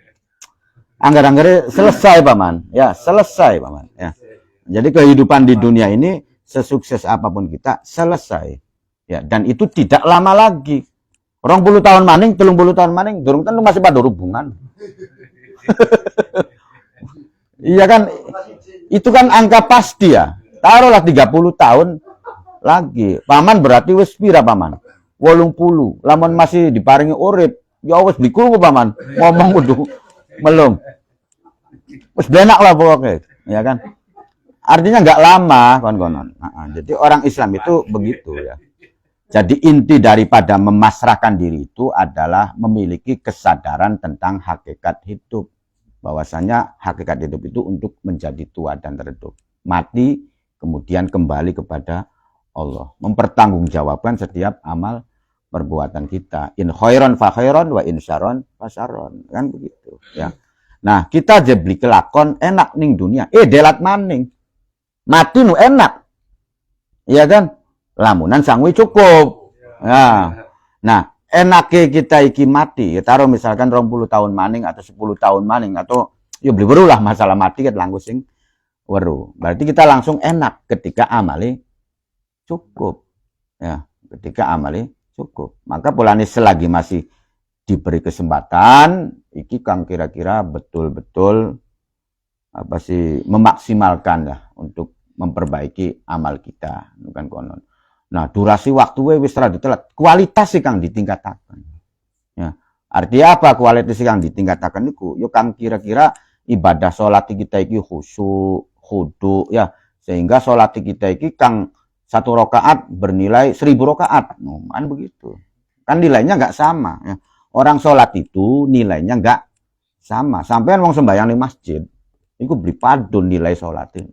Anggar-anggare selesai paman, ya selesai paman. Ya. Jadi kehidupan di dunia ini sesukses apapun kita selesai, ya dan itu tidak lama lagi. 20 tahun maning, 30 tahun maning, durung tentu masih pada hubungan. Iya kan, itu kan angka pasti ya. Taruhlah 30 tahun lagi, paman berarti wis pira paman? 80, lamun masih diparingi urip, ya wis dikrungu paman. Ngomong kudu melung. Wis benak lah pokoknya, ya kan? Artinya nggak lama, kawan-kawan. Jadi orang Islam itu begitu ya. Jadi inti daripada memasrahkan diri itu adalah memiliki kesadaran tentang hakikat hidup. Bahwasanya hakikat hidup itu untuk menjadi tua dan redup. Mati, kemudian kembali kepada Allah. Mempertanggungjawabkan setiap amal perbuatan kita. In khairon fa khairon wa in syaron fa syaron. Kan begitu. Ya. Nah, kita jebli kelakon enak ning dunia. Delat maning. Mati nu enak. Iya kan? Lamunan sangwi cukup. Nah, enaknya kita iki mati. Ya, taruh misalkan 20 tahun maning atau 10 tahun maning atau ya beli weruh lah masalah mati kan langku sing weruh. Berarti kita langsung enak ketika amali cukup. Ya, ketika amali cukup. Maka polane selagi masih diberi kesempatan, iki kang kira-kira betul-betul apa sih memaksimalkan lah untuk memperbaiki amal kita, bukan konon. Nah, durasi waktu wis rada telat. Kualitas sih kang ditingkatakan. Ya. Artinya apa kualitas sih kang ditingkatakan niku? Yo kang kira-kira ibadah salat kita iki khusyuk, khudu ya, sehingga salat kita iki kang 1 rakaat bernilai 1000 rakaat. Kan begitu. Kan nilainya enggak sama ya. Orang salat itu nilainya enggak sama. Sampean wong sembahyang di masjid, iku beli padun nilai salat itu.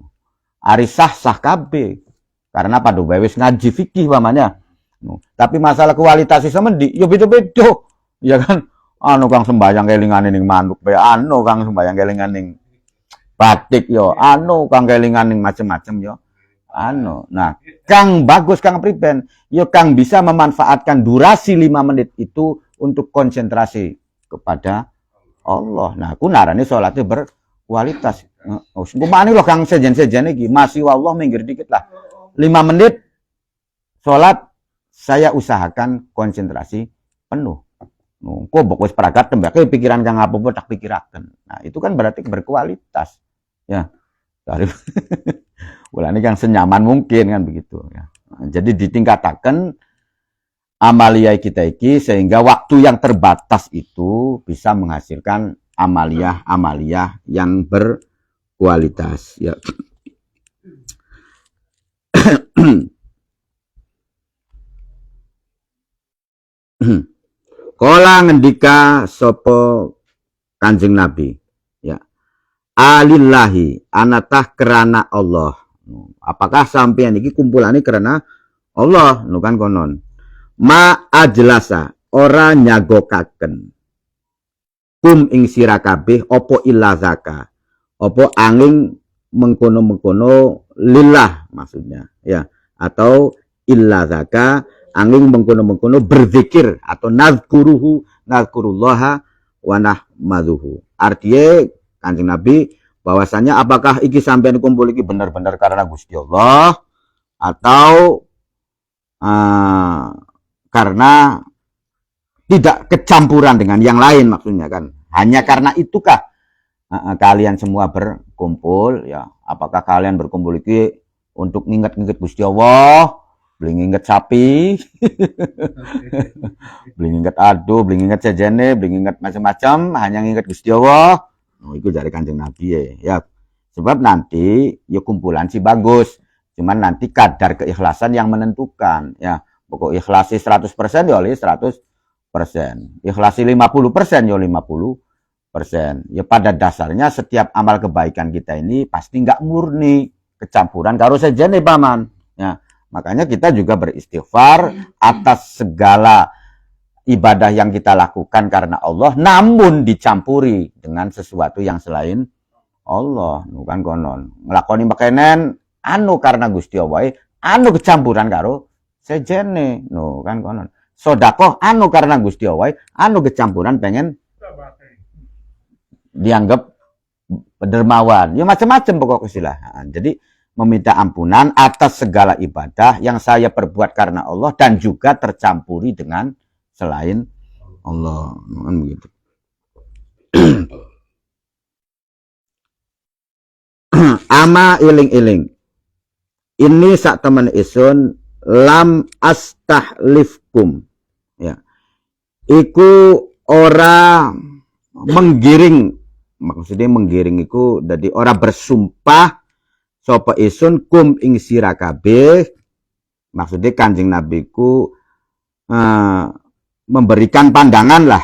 Ari sah kabeh. Karena pada wis ngaji fikih pamanya. Tapi masalah kualitas semendi yo beda-beda. Ya kan? Anu kang sembayang kelingan ning manuk bae, anu kang sembayang kelingan ning batik yo, anu kang kelingan ning macem-macem yo. Anu. Nah, kang bagus kang priben, yo kang bisa memanfaatkan durasi 5 menit itu untuk konsentrasi kepada Allah. Nah, aku narane salatnya berkualitas. Kumane loh kang sejen-sejen iki, masih wallah minggir dikit lah. 5 menit sholat saya usahakan konsentrasi penuh. Kok wis pragat tembake pikiran kang apa-apa tak pikiraken. Nah, itu kan berarti berkualitas. Ya. Mulane kang senyaman mungkin kan begitu ya. Nah, jadi ditingkatakan amalia kita iki sehingga waktu yang terbatas itu bisa menghasilkan amalia yang berkualitas ya. Kala ngendika sopo Kanjeng Nabi ya, alillahi anatah kerana Allah. Apakah sampeyan iki kumpulane kerana Allah? Kan konon ma ajlasa ora nyagokaken kum ing sira kabeh opo illa zaka, opo angin mengkono-mengkono lillah maksudnya ya, atau illa zaka angin mengkono-mengkono berzikir atau nazkurullaha wa nahmaduhu. Artinya Kanjeng Nabi bahwasanya apakah iki sampean kumpul iki benar-benar karena Gusti Allah atau karena tidak kecampuran dengan yang lain maksudnya kan. Hanya karena itukah kalian semua berkumpul ya, apakah kalian berkumpul iki untuk nginget-nginget Gusti Allah, beli nginget sapi, beli nginget adu, beli nginget sejene, beli nginget macam-macam, hanya nginget Gusti Allah. Itu dari Kanjeng Nabi ya. Sebab nanti ya kumpulan sih bagus, cuman nanti kadar keikhlasan yang menentukan ya. Pokok ikhlasi 100% ya oleh 100%, ikhlasi 50% ya 50%. Ya pada dasarnya setiap amal kebaikan kita ini pasti nggak murni, kecampuran karo sejene paman. Ya, makanya kita juga beristighfar atas segala ibadah yang kita lakukan karena Allah, namun dicampuri dengan sesuatu yang selain Allah. Kan konon nglakoni pakenen anu karena Gusti Allah, anu kecampuran karo sejene. Kan konon sedekah anu karena Gusti Allah, anu kecampuran pengen dianggap dermawan. Ya macam-macam pokok istilah. Jadi meminta ampunan atas segala ibadah yang saya perbuat karena Allah dan juga tercampuri dengan selain Allah. Kan begitu. Ama iling-iling. Ini sak temen isun lam astahlifkum. Ya. Iku ora menggiring, maksudnya menggiring iku dadi ora bersumpah sapa isun kum ing sira kabeh. Maksudnya Kanjeng Nabi ku memberikan pandangan lah